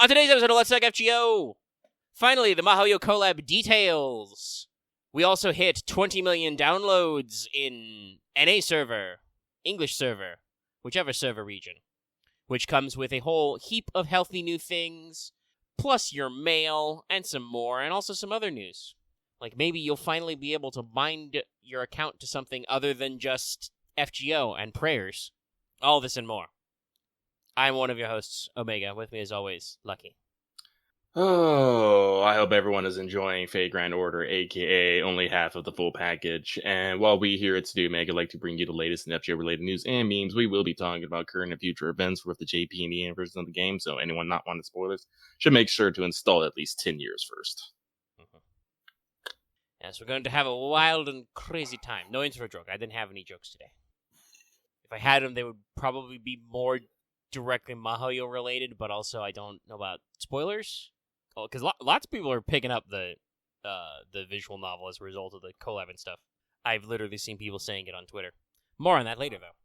On today's episode of Let's Talk FGO, finally, the MaHoYo collab details. We also hit 20 million downloads in NA server, English server, whichever server region, which comes with a whole heap of healthy new things, plus your mail, and some more, and also some other news. Like maybe you'll finally be able to bind your account to something other than just FGO and prayers. All this and more. I'm one of your hosts, Omega. With me as always, Lucky. Oh, I hope everyone is enjoying Fate Grand Order, aka only half of the full package. And while we here at Stu Mega like to bring you the latest in FGO-related news and memes, we will be talking about current and future events with the JP and EN versions of the game, so anyone not wanting spoilers should make sure to install at least 10 years first. Yes, we're going to have a wild and crazy time. No intro joke. I didn't have any jokes today. If I had them, they would probably be more directly MaHoYo related, but also I don't know about spoilers. Because lots of people are picking up the visual novel as a result of the collab and stuff. I've literally seen people saying it on Twitter. More on that later, though.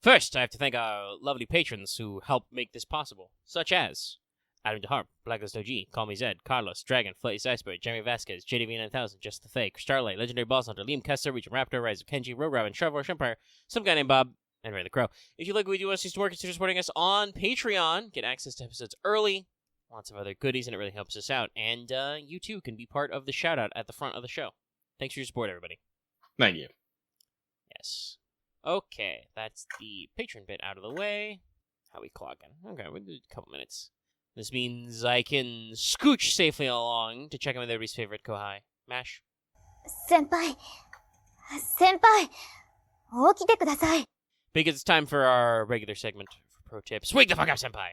First, I have to thank our lovely patrons who helped make this possible, such as Adam DeHarp, Blacklist OG, Call Me Zed, Carlos, Dragon, Flays Iceberg, Jeremy Vasquez, JDV9000, Just the Fake, Starlight, Legendary Boss Hunter, Liam Kessler, Region Raptor, Rise of Kenji, Rogue Robin, Sharvor, Empire, some guy named Bob, and Ray the Crow. If you like what we do want to see some more, consider supporting us on Patreon. Get access to episodes early, lots of other goodies, and it really helps us out. And you, too, can be part of the shout-out at the front of the show. Thanks for your support, everybody. Thank you. Yes. Okay, that's the patron bit out of the way. How we clocking? Okay, we'll do a couple minutes. This means I can scooch safely along to check in with everybody's favorite Kohai. Mash? Senpai! 起きてください. Because it's time for our regular segment for pro tips. Wake the fuck up, Senpai!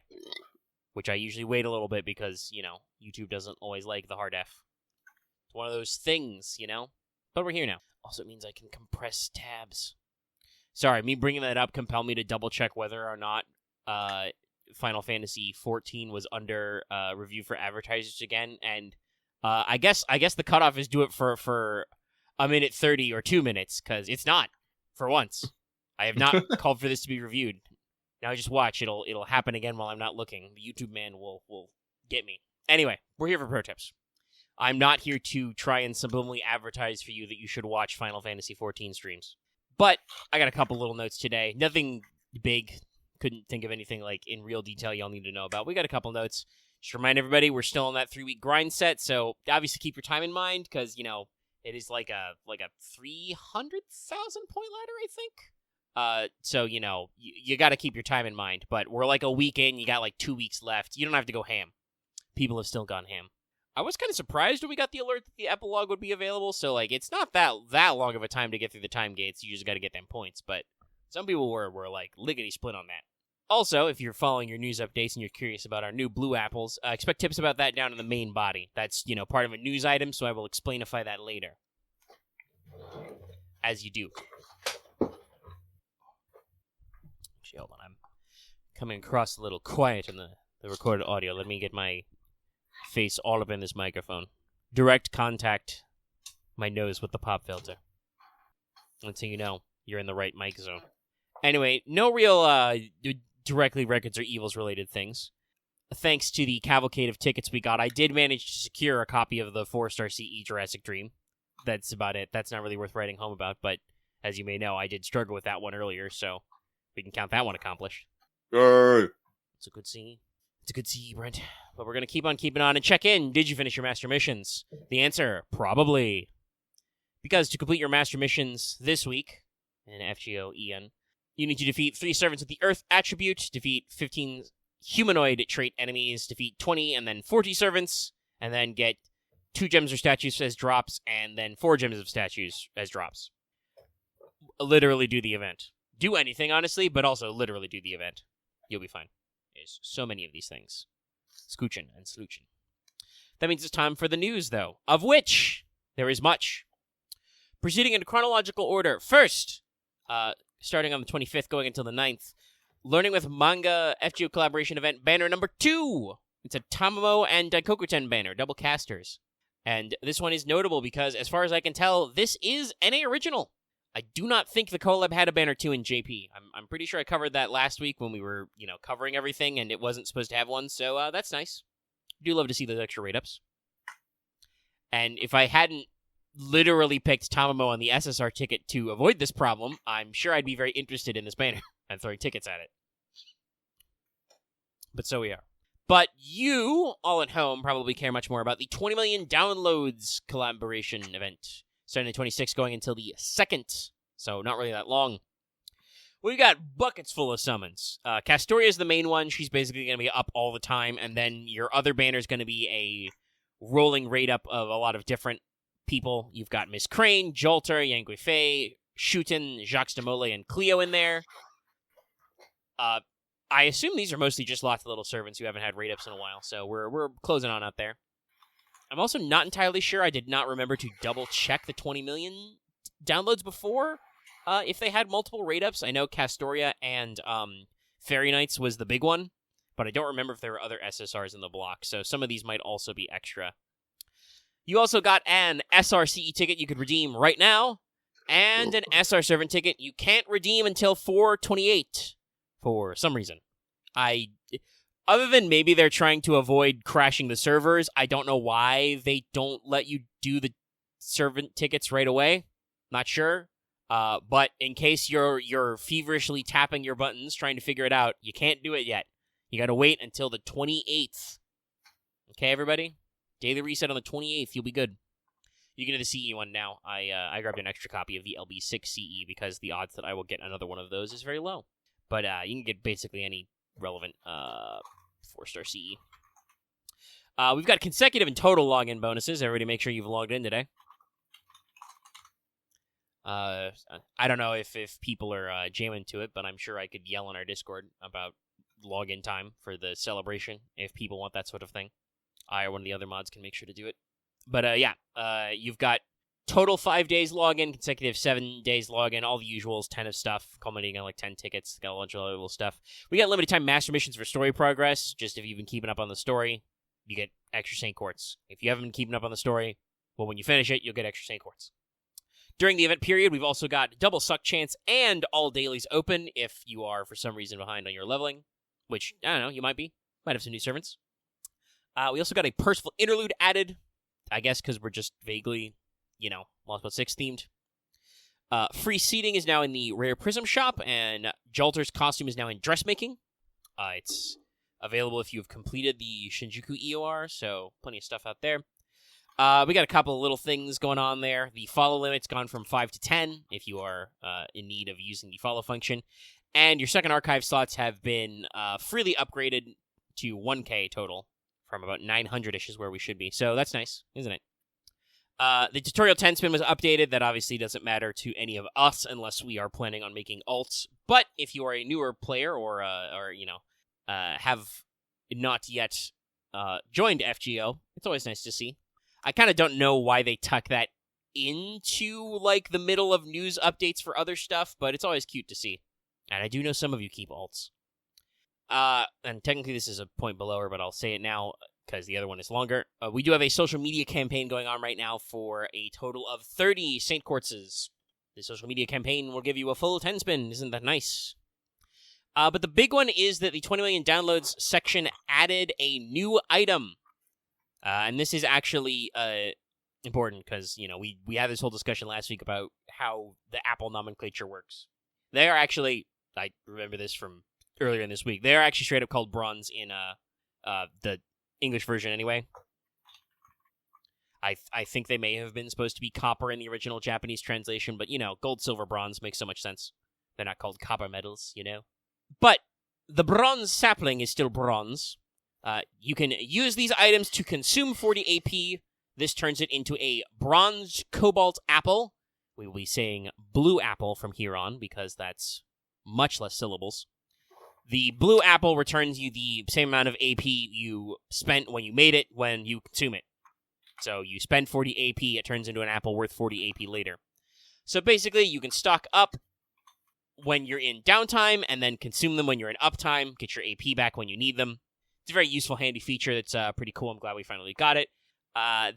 Which I usually wait a little bit because, you know, YouTube doesn't always like the hard F. It's one of those things, you know? But we're here now. Also, it means I can compress tabs. Sorry, me bringing that up compelled me to double-check whether or not Final Fantasy XIV was under review for advertisers again, and I guess the cutoff is do it for a minute 30 or 2 minutes, because it's not, for once. I have not called for this to be reviewed. Now just watch, it'll happen again while I'm not looking. The YouTube man will get me. Anyway, we're here for pro tips. I'm not here to try and subliminally advertise for you that you should watch Final Fantasy XIV streams. But I got a couple little notes today. Nothing big. Couldn't think of anything like in real detail y'all need to know about. We got a couple notes. Just remind everybody we're still on that 3-week grind set, so obviously keep your time in mind, because, you know, it is like a 300,000 point ladder, I think. So, you know, you got to keep your time in mind, but we're like a week in, you got like 2 weeks left. You don't have to go ham. People have still gone ham. I was kind of surprised when we got the alert that the epilogue would be available, so like it's not that long of a time to get through the time gates. You just got to get them points, but some people were like lickety split on that. Also, if you're following your news updates and you're curious about our new blue apples, expect tips about that down in the main body. That's, you know, part of a news item, so I will explainify that later. As you do. Actually, hold on. I'm coming across a little quiet in the recorded audio. Let me get my face all up in this microphone. Direct contact my nose with the pop filter. Until you know you're in the right mic zone. Anyway, no real directly Records or Evils related things. Thanks to the cavalcade of tickets we got, I did manage to secure a copy of the 4-star CE Jurassic Dream. That's about it. That's not really worth writing home about, but as you may know, I did struggle with that one earlier, so we can count that one accomplished. Yay! It's a good CE. It's a good CE, Brent. But we're going to keep on keeping on and check in. Did you finish your master missions? The answer, probably. Because to complete your master missions this week, in FGO EN, you need to defeat 3 servants with the Earth attribute, defeat 15 humanoid trait enemies, defeat 20 and then 40 servants, and then get 2 gems or statues as drops, and then 4 gems of statues as drops. Literally do the event. Do anything, honestly, but also literally do the event. You'll be fine. There's so many of these things. Scoochin' and sloochin'. That means it's time for the news, though, of which there is much. Proceeding in chronological order. First, starting on the 25th, going until the 9th, Learning with Manga FGO collaboration event banner number 2. It's a Tamamo and Daikokuten banner, double casters. And this one is notable because, as far as I can tell, this is NA original. I do not think the collab had a banner 2 in JP. I'm pretty sure I covered that last week when we were, covering everything, and it wasn't supposed to have one, so that's nice. Do love to see those extra rate-ups. And if I hadn't literally picked Tamamo on the SSR ticket to avoid this problem, I'm sure I'd be very interested in this banner and throwing tickets at it. But so we are. But you, all at home, probably care much more about the 20 million downloads collaboration event, starting the 26th, going until the 2nd, so not really that long. We got buckets full of summons. Castoria is the main one. She's basically going to be up all the time, and then your other banner is going to be a rolling rate up of a lot of different people. You've got Miss Crane, Jolter, Yang Guifei, Shooten, Jacques Demole, and Cleo in there. I assume these are mostly just lots of little servants who haven't had rate ups in a while, so we're closing on out there. I'm also not entirely sure. I did not remember to double check the 20 million downloads before. If they had multiple rate ups, I know Castoria and Fairy Knights was the big one, but I don't remember if there were other SSRs in the block, so some of these might also be extra. You also got an SRCE ticket you could redeem right now, and an SR Servant ticket you can't redeem until 4/28 for some reason. Other than maybe they're trying to avoid crashing the servers, I don't know why they don't let you do the servant tickets right away. Not sure. But in case you're feverishly tapping your buttons trying to figure it out, you can't do it yet. You gotta wait until the 28th. Okay, everybody? Daily reset on the 28th. You'll be good. You can do the CE one now. I grabbed an extra copy of the LB6 CE because the odds that I will get another one of those is very low. But you can get basically any relevant 4-star CE. We've got consecutive and total login bonuses. Everybody make sure you've logged in today. I don't know if people are jamming to it, but I'm sure I could yell on our Discord about login time for the celebration if people want that sort of thing. I or one of the other mods can make sure to do it. But you've got total 5 days login, consecutive 7 days login, all the usuals, 10 of stuff, culminating on like 10 tickets, got a bunch of other little stuff. We got limited time master missions for story progress. Just if you've been keeping up on the story, you get extra Saint Quartz. If you haven't been keeping up on the story, well, when you finish it, you'll get extra Saint Quartz. During the event period, we've also got double suck chance and all dailies open if you are, for some reason, behind on your leveling, which, I don't know, you might be. Might have some new servants. We also got a Percival interlude added, I guess because we're just vaguely, Lost But 6 themed. Free seating is now in the Rare Prism shop, and Jolter's costume is now in dressmaking. It's available if you've completed the Shinjuku EOR, so plenty of stuff out there. We got a couple of little things going on there. The follow limit's gone from 5 to 10 if you are in need of using the follow function. And your second archive slots have been freely upgraded to 1K total from about 900-ish is where we should be. So that's nice, isn't it? The tutorial 10 spin was updated. That obviously doesn't matter to any of us unless we are planning on making alts. But if you are a newer player or have not yet joined FGO, it's always nice to see. I kind of don't know why they tuck that into, like, the middle of news updates for other stuff, but it's always cute to see. And I do know some of you keep alts. And technically this is a point below her, but I'll say it now because the other one is longer. We do have a social media campaign going on right now for a total of 30 Saint Quartzes. The social media campaign will give you a full 10 spin. Isn't that nice? But the big one is that the 20 million downloads section added a new item. And this is actually important because, we had this whole discussion last week about how the Apple nomenclature works. They are actually, I remember this from earlier in this week, they are actually straight up called bronze in the English version anyway. I think they may have been supposed to be copper in the original Japanese translation, but, gold, silver, bronze makes so much sense. They're not called copper medals, But the bronze sapling is still bronze. You can use these items to consume 40 AP. This turns it into a bronze cobalt apple. We will be saying blue apple from here on because that's much less syllables. The blue apple returns you the same amount of AP you spent when you made it when you consume it. So you spend 40 AP, it turns into an apple worth 40 AP later. So basically, you can stock up when you're in downtime and then consume them when you're in uptime, get your AP back when you need them. It's a very useful, handy feature that's pretty cool. I'm glad we finally got it.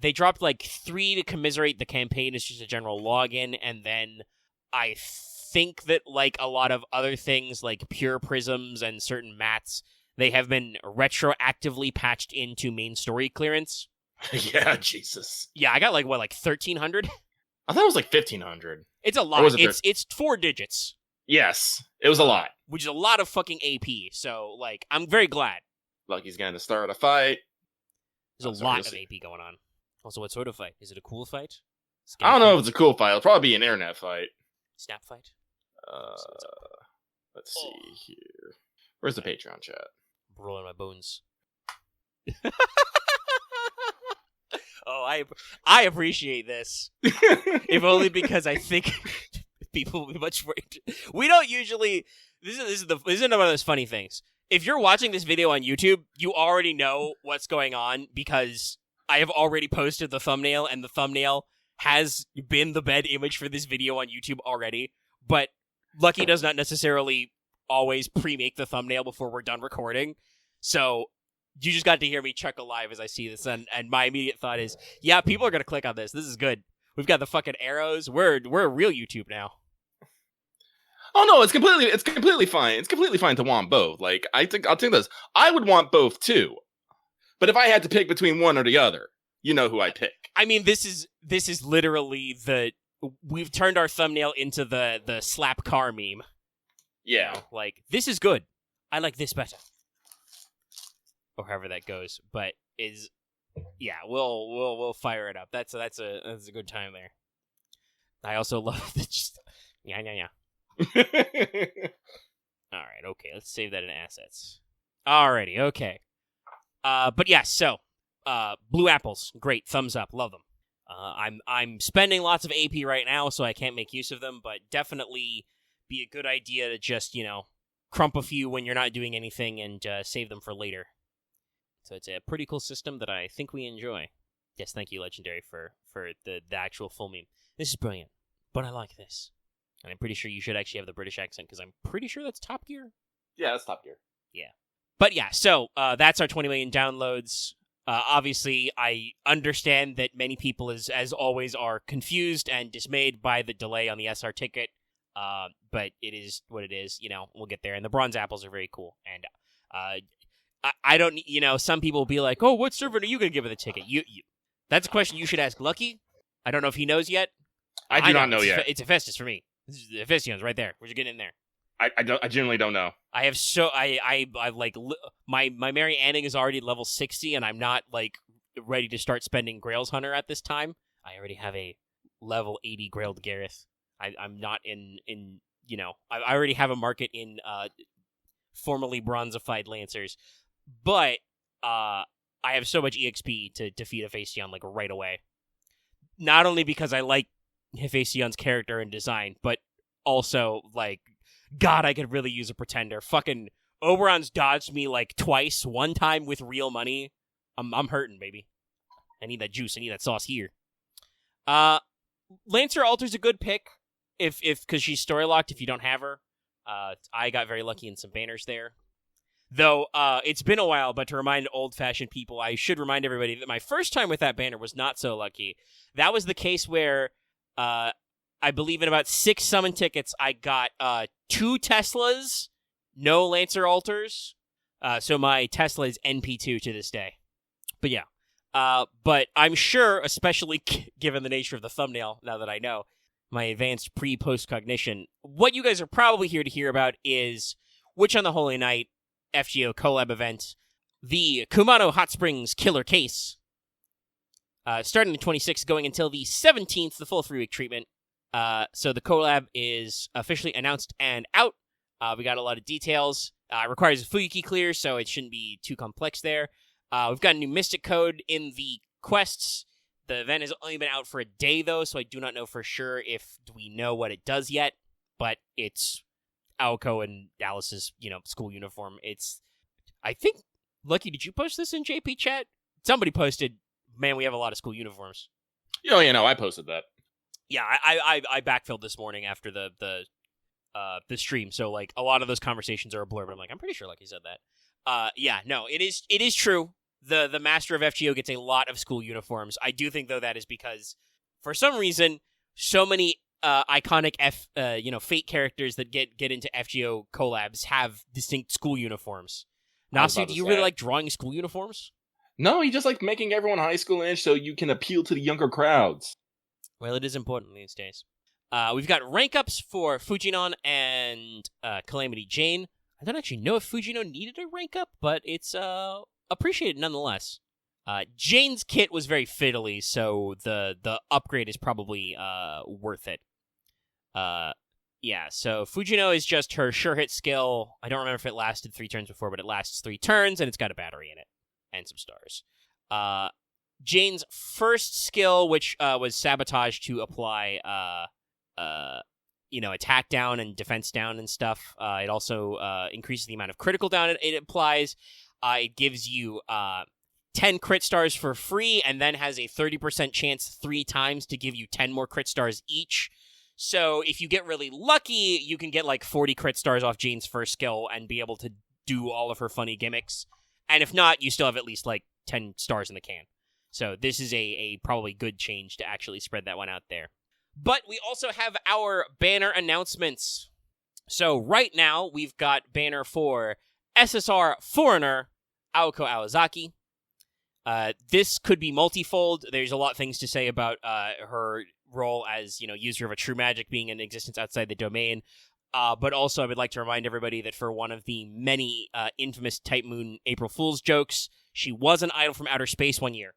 They dropped like 3 to commiserate the campaign. It's just a general login, and then I think that, like a lot of other things, like pure prisms and certain mats, they have been retroactively patched into main story clearance. Yeah, Jesus. Yeah, I got like 1,300? I thought it was like 1,500. It's a Or lot. was it It's 4 digits. Yes, it was a lot. Which is a lot of fucking AP. So, like, I'm very glad. Lucky's gonna start a fight. There's a lot of AP going on. Also, what sort of fight? Is it a cool fight? I don't know if it's a cool fight. It'll probably be an internet fight. Snap fight? Let's see here. Where's the Patreon chat? Rolling my bones. Oh, I appreciate this. If only because I think people will be much more. We don't usually. This is one of those funny things. If you're watching this video on YouTube, you already know what's going on because I have already posted the thumbnail, and the thumbnail has been the bed image for this video on YouTube already. But Lucky does not necessarily always pre-make the thumbnail before we're done recording, so you just got to hear me chuckle live as I see this, and my immediate thought is, yeah, people are gonna click on this. This is good. We've got the fucking arrows. We're a real YouTube now. Oh no, it's completely fine. It's completely fine to want both. Like I'll think this. I would want both too. But if I had to pick between one or the other, you know who I pick. I mean, this is literally we've turned our thumbnail into the slap car meme. Yeah. You know, like, this is good. I like this better. Or however that goes. But yeah, we'll fire it up. That's a good time there. I also love the just yeah. All right, okay, let's save that in assets. Alrighty, okay. But yeah, so blue apples, great, thumbs up, love them. I'm spending lots of AP right now, so I can't make use of them, but definitely be a good idea to just, crump a few when you're not doing anything and save them for later. So it's a pretty cool system that I think we enjoy. Yes, thank you, Legendary, for the actual full meme. This is brilliant, but I like this. And I'm pretty sure you should actually have the British accent, because I'm pretty sure that's Top Gear. Yeah, that's Top Gear. Yeah. But yeah, so that's our 20 million downloads. Obviously, I understand that many people, as always, are confused and dismayed by the delay on the SR ticket. But it is what it is. We'll get there. And the bronze apples are very cool. And I don't, some people will be like, oh, what server are you going to give it the ticket? You. That's a question you should ask Lucky. I don't know if he knows yet. I do not know yet. It's Hephaestus for me. This is Hephaestion's right there. We're just getting in there. I genuinely don't know. I have I like my Mary Anning is already level 60, and I'm not like ready to start spending Grails Hunter at this time. I already have a level 80 Grailed Gareth. I'm not in I already have a market in formerly bronzified Lancers, but I have so much EXP to defeat Hephaestion like right away. Not only because I like Hephaestion's character and design, but also like, God, I could really use a pretender. Fucking Oberon's dodged me like twice. One time with real money. I'm hurting, baby. I need that juice. I need that sauce here. Lancer Alter's a good pick if because she's story locked. If you don't have her, I got very lucky in some banners there. Though it's been a while, but to remind old-fashioned people, I should remind everybody that my first time with that banner was not so lucky. That was the case where I believe in about 6 summon tickets, I got 2 Teslas, no Lancer Altars. So my Tesla is NP2 to this day. But yeah. But I'm sure, especially given the nature of the thumbnail, now that I know, my advanced pre-post cognition, what you guys are probably here to hear about is Witch on the Holy Night FGO collab event, the Kumano Hot Springs Killer Case. Starting the 26th, going until the 17th, the full 3-week treatment. So the collab is officially announced and out. We got a lot of details. It requires a Fuyuki clear, so it shouldn't be too complex there. We've got a new Mystic code in the quests. The event has only been out for a day, though, so I do not know for sure if we know what it does yet. But it's AOKO and Alice's, school uniform. I think, Lucky, did you post this in JP chat? Somebody posted, man, we have a lot of school uniforms. Oh, I posted that. Yeah, I backfilled this morning after the stream, so like a lot of those conversations are a blur. But I'm like, I'm pretty sure Lucky said that. Yeah, no, it is true. The Master of FGO gets a lot of school uniforms. I do think though that is because for some reason so many iconic Fate characters that get into FGO collabs have distinct school uniforms. Nasu, do you really like drawing school uniforms? No, he just like making everyone high school-ish so you can appeal to the younger crowds. Well, it is important these days. We've got rank ups for Fujinon and Calamity Jane. I don't actually know if Fujino needed a rank up, but it's appreciated nonetheless. Jane's kit was very fiddly, so the upgrade is probably worth it. Yeah, so Fujino is just her sure hit skill. I don't remember if it lasted 3 turns before, but it lasts 3 turns, and it's got a battery in it. And some stars. Jane's first skill, which was Sabotage to apply, attack down and defense down and stuff. It also increases the amount of critical down it applies. It gives you 10 crit stars for free, and then has a 30% chance 3 times to give you 10 more crit stars each. So if you get really lucky, you can get like 40 crit stars off Jane's first skill and be able to do all of her funny gimmicks. And if not, you still have at least like 10 stars in the can. So this is a probably good change to actually spread that one out there. But we also have our banner announcements. So right now, we've got banner for SSR Foreigner, AOKO Awazaki. This could be multifold. There's a lot of things to say about her role as, user of a true magic being in existence outside the domain. But also, I would like to remind everybody that for one of the many infamous Type Moon April Fool's jokes, she was an idol from outer space one year.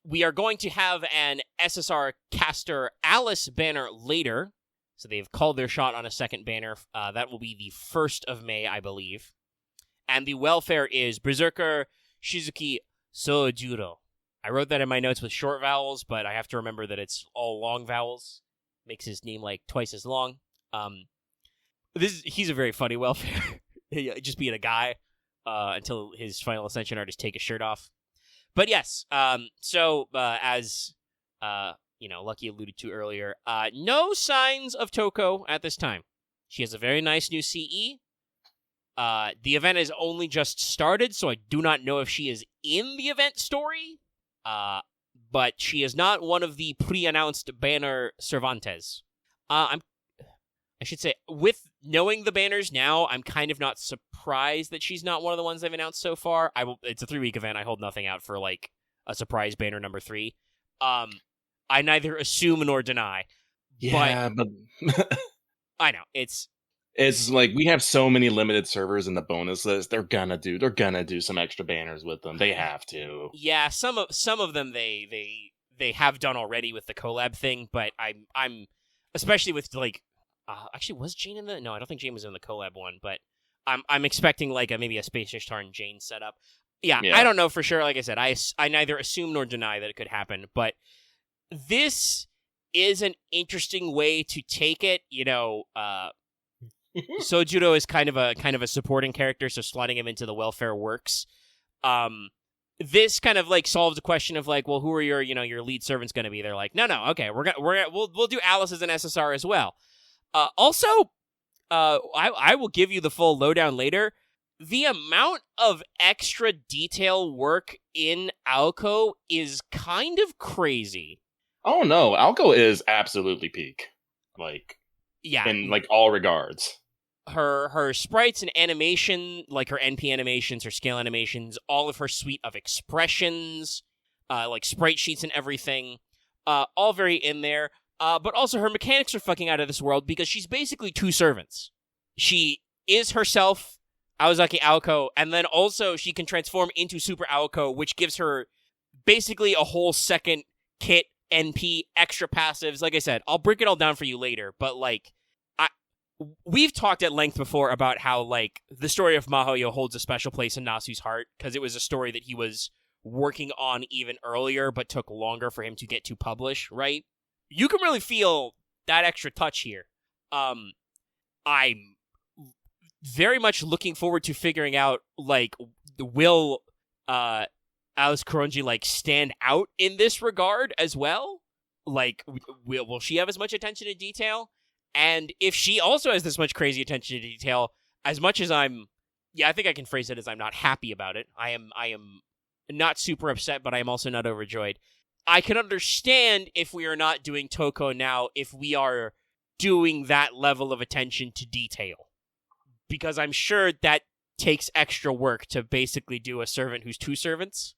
We are going to have an SSR caster Alice banner later. So they've called their shot on a second banner. That will be the 1st of May, I believe. And the welfare is Berserker Shizuki Sojuro. I wrote that in my notes with short vowels, but I have to remember that it's all long vowels. Makes his name like twice as long. He's a very funny welfare. Just being a guy until his final ascension artists take his shirt off. But yes, as Lucky alluded to earlier, no signs of Toko at this time. She has a very nice new CE. The event has only just started, so I do not know if she is in the event story. But she is not one of the pre-announced banner Cervantes. I should say, with knowing the banners now, I'm kind of not surprised that she's not one of the ones they've announced so far. It's a 3-week event. I hold nothing out for, like, a surprise banner number 3. I neither assume nor deny. Yeah, but I know. It's like we have so many limited servers in the bonus list. They're gonna do some extra banners with them. They have to. Yeah, some of them they have done already with the collab thing, but I'm especially with like actually was Jane in the no, I don't think Jane was in the collab one, but I'm expecting like maybe a Space Ishtar and Jane setup. Yeah, I don't know for sure. Like I said, I neither assume nor deny that it could happen, but this is an interesting way to take it. Sojuro is kind of a supporting character, so slotting him into the welfare works. This kind of like solves the question of like, well, who are your lead servants going to be? They're like, no, okay, we'll do Alice as an SSR as well. Also, I will give you the full lowdown later. The amount of extra detail work in AOKO is kind of crazy. Oh no, AOKO is absolutely peak. Like, yeah, in like all regards. Her sprites and animation, like her NP animations, her scale animations, all of her suite of expressions, like sprite sheets and everything, all very in there. But also her mechanics are fucking out of this world because she's basically 2 servants. She is herself Awazaki AOKO, and then also she can transform into Super AOKO, which gives her basically a whole second kit, NP, extra passives. Like I said, I'll break it all down for you later, but like, we've talked at length before about how like the story of Mahoyo holds a special place in Nasu's heart because it was a story that he was working on even earlier, but took longer for him to get to publish, right? You can really feel that extra touch here. I'm very much looking forward to figuring out, like, will Alice Koronji, like, stand out in this regard as well? Like, will she have as much attention to detail? And if she also has this much crazy attention to detail, as much as I think I can phrase it as I'm not happy about it. I am not super upset, but I am also not overjoyed. I can understand if we are not doing Toko now if we are doing that level of attention to detail. Because I'm sure that takes extra work to basically do a servant who's two servants.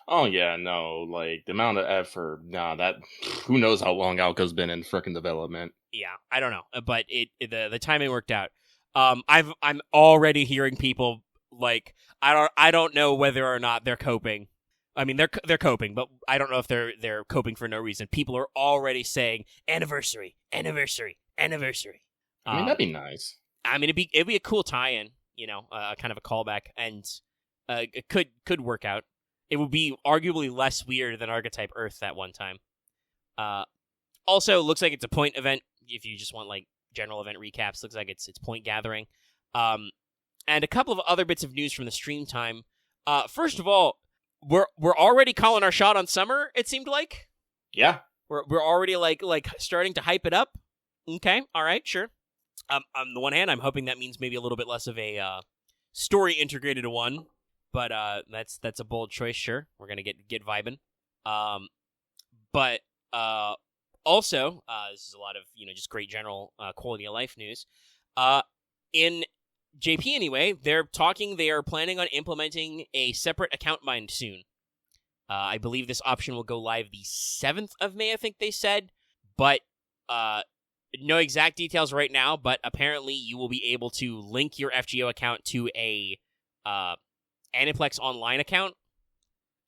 Oh yeah, no, like the amount of effort. Nah, that who knows how long AOKO's been in frickin' development. Yeah, I don't know, but the timing worked out. I'm already hearing people like I don't know whether or not they're coping. I mean, they're coping, but I don't know if they're coping for no reason. People are already saying anniversary, anniversary, anniversary. I mean, that'd be nice. I mean, it'd be a cool tie-in, kind of a callback, and it could work out. It would be arguably less weird than Archetype Earth that one time. Also, looks like it's a point event. If you just want like general event recaps, looks like it's point gathering. And a couple of other bits of news from the stream time. First of all, we're already calling our shot on summer. It seemed like. Yeah. We're already like starting to hype it up. Okay, all right, sure. On the one hand, I'm hoping that means maybe a little bit less of a story integrated one, but that's a bold choice. Sure, we're gonna get vibing. But also, this is a lot of just great general quality of life news. In JP anyway, they are planning on implementing a separate account bind soon. I believe this option will go live the 7th of May, I think they said, but no exact details right now, but apparently you will be able to link your FGO account to a Aniplex Online account,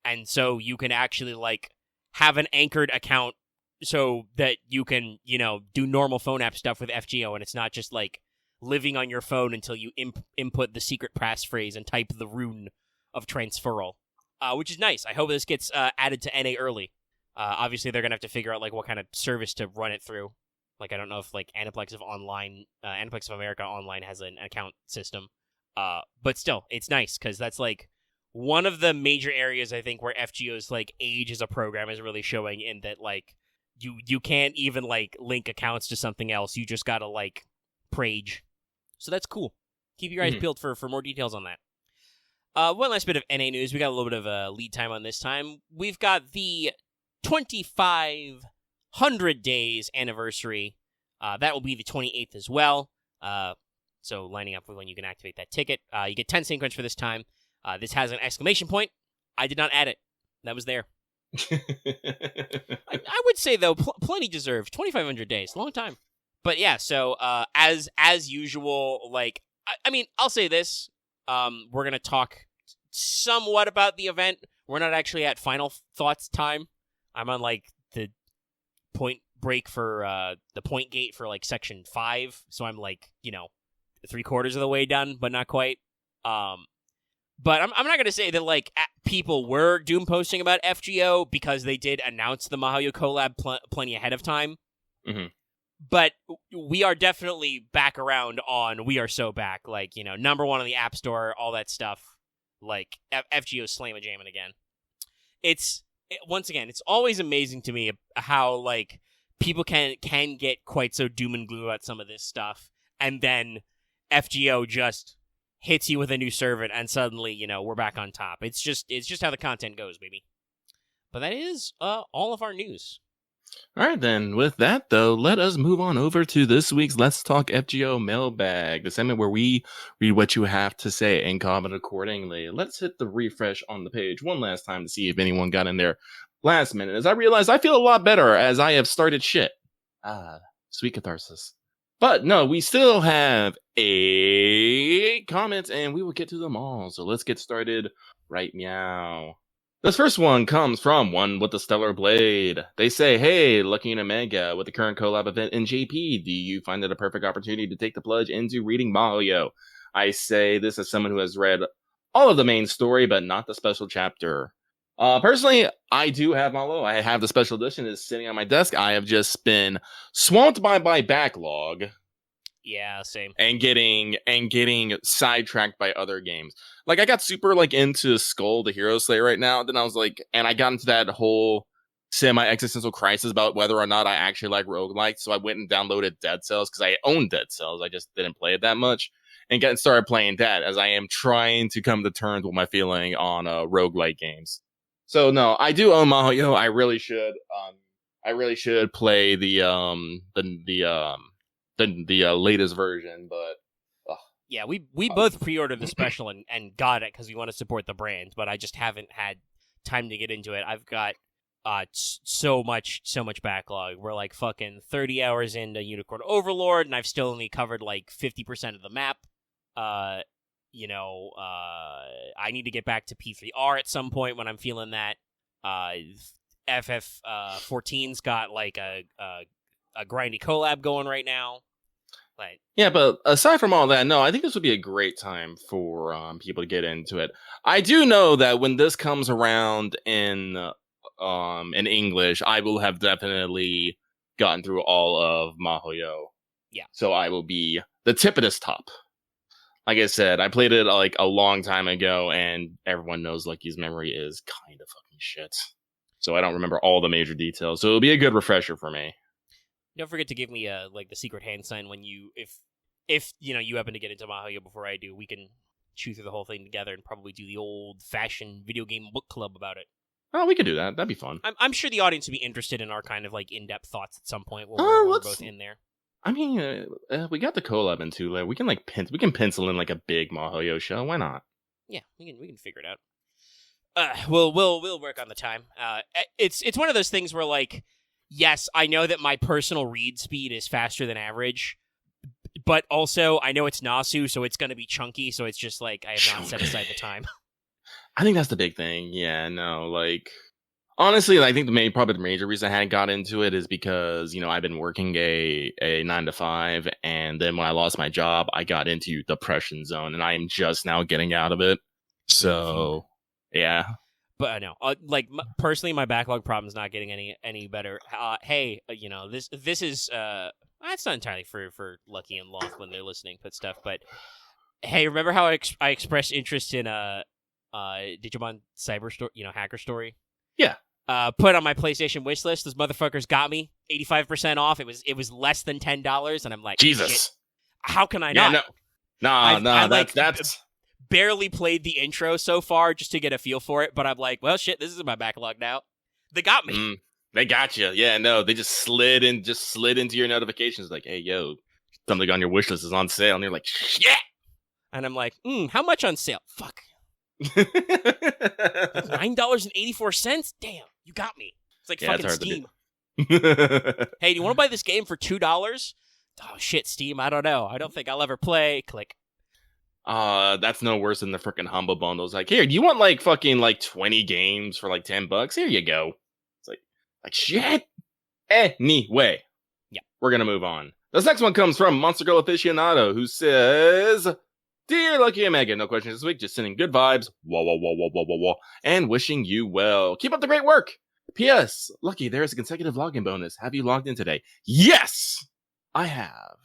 and so you can actually like have an anchored account so that you can do normal phone app stuff with FGO, and it's not just like living on your phone until you input the secret passphrase and type the rune of transferal, which is nice. I hope this gets added to NA early. Obviously, they're gonna have to figure out like what kind of service to run it through. Like, I don't know if like Aniplex of America Online has an account system. But still, it's nice because that's like one of the major areas I think where FGO's like age as a program is really showing, in that like you can't even like link accounts to something else. You just gotta like prage. So that's cool. Keep your eyes peeled for more details on that. One last bit of NA news. We got a little bit of a lead time on this time. We've got the 2,500 days anniversary. That will be the 28th as well. So lining up with when you can activate that ticket. You get 10 sync points for this time. This has an exclamation point. I did not add it. That was there. I would say, though, plenty deserved. 2,500 days. Long time. But yeah, so as usual, like, I mean, I'll say this. We're going to talk somewhat about the event. We're not actually at final thoughts time. I'm on, like, the point break for the point gate for, like, section 5. So I'm, like, 3/4 of the way done, but not quite. But I'm not going to say that, like, people were doom posting about FGO because they did announce the Mahayo collab plenty ahead of time. Mm-hmm. But we are definitely back around on We Are So Back. Like, number one on the App Store, all that stuff. Like, FGO's slam-a-jamming again. Once again, it's always amazing to me how, like, people can get quite so doom and gloom about some of this stuff. And then FGO just hits you with a new servant, and suddenly, we're back on top. It's just how the content goes, baby. But that is all of our news. All right, then. With that, though, let us move on over to this week's Let's Talk FGO mailbag, the segment where we read what you have to say and comment accordingly. Let's hit the refresh on the page one last time to see if anyone got in there last minute, as I realize I feel a lot better as I have started shit. Sweet catharsis. But no, we still have 8 comments, and we will get to them all. So let's get started right meow. This first one comes from One with the Stellar Blade. They say, hey, Lucky and Omega, with the current collab event in JP, do you find it a perfect opportunity to take the plunge into reading Mario? I say this as someone who has read all of the main story, but not the special chapter. Personally, I do have Malo. I have the special edition. It's sitting on my desk. I have just been swamped by my backlog. Yeah, same. And getting sidetracked by other games. Like, I got super, like, into Skull the Hero Slayer right now. Then I was like, and I got into that whole semi-existential crisis about whether or not I actually like roguelikes. So I went and downloaded Dead Cells because I own Dead Cells. I just didn't play it that much. And started playing that as I am trying to come to terms with my feeling on roguelike games. So no, I do own Mahoyo. I really should. I really should play the latest version, but Yeah, we both pre-ordered the special and got it because we want to support the brand, but I just haven't had time to get into it. I've got so much backlog. We're like fucking 30 hours into Unicorn Overlord, and I've still only covered like 50% of the map. I need to get back to P3R at some point when I'm feeling that. FF14's got like a grindy collab going right now. Like, yeah, but aside from all that, no, I think this would be a great time for people to get into it. I do know that when this comes around in English, I will have definitely gotten through all of Mahoyo. Yeah. So I will be the tip of this top. Like I said, I played it like a long time ago, and everyone knows Lucky's memory is kind of fucking shit. So I don't remember all the major details. So it'll be a good refresher for me. Don't forget to give me like the secret hand sign when if you happen to get into Mahoyo before I do. We can chew through the whole thing together and probably do the old fashioned video game book club about it. Oh, we could do that. That'd be fun. I'm sure the audience would be interested in our kind of like in-depth thoughts at some point when we're both in there. I mean, we got the collab in too. Like, we can pencil in like a big Mahoyo show. Why not? Yeah, we can figure it out. We'll work on the time. It's one of those things where like, yes, I know that my personal read speed is faster than average, but also I know it's Nasu, so it's going to be chunky. So it's just like I have not set aside the time. I think that's the big thing. Yeah, no, like honestly, I think probably the major reason I hadn't got into it is because I've been working a 9 to 5, and then when I lost my job, I got into depression zone, and I am just now getting out of it. So yeah. But I know, personally, my backlog problem is not getting any better. Hey, this is it's not entirely for Lucky and Loth when they're listening, stuff. But hey, remember how I expressed interest in Digimon Cyber Story, Hacker Story? Yeah. Put on my PlayStation wish list. Those motherfuckers got me 85% off. It was less than $10, and I'm like, Jesus, shit, how can I not? That's barely played the intro so far just to get a feel for it, but I'm like, well, shit, this is my backlog now. They got me. They got you. Yeah, no, they just slid into your notifications like, hey, yo, something on your wish list is on sale, and you're like, shit. And I'm like, how much on sale? Fuck. $9.84. Damn, you got me. It's like fucking Steam. Hey, do you want to buy this game for $2? Oh shit, Steam. I don't know. I don't think I'll ever play. Click. That's no worse than the freaking Humble Bundles. Like, here, do you want like fucking like 20 games for like $10? Here you go. It's like shit. Anyway, yeah, we're gonna move on. This next one comes from Monster Girl Aficionado, who says, "Dear Lucky and Megan, no questions this week, just sending good vibes, wah, and wishing you well. Keep up the great work. P.S. Lucky, there is a consecutive login bonus. Have you logged in today?" Yes, I have.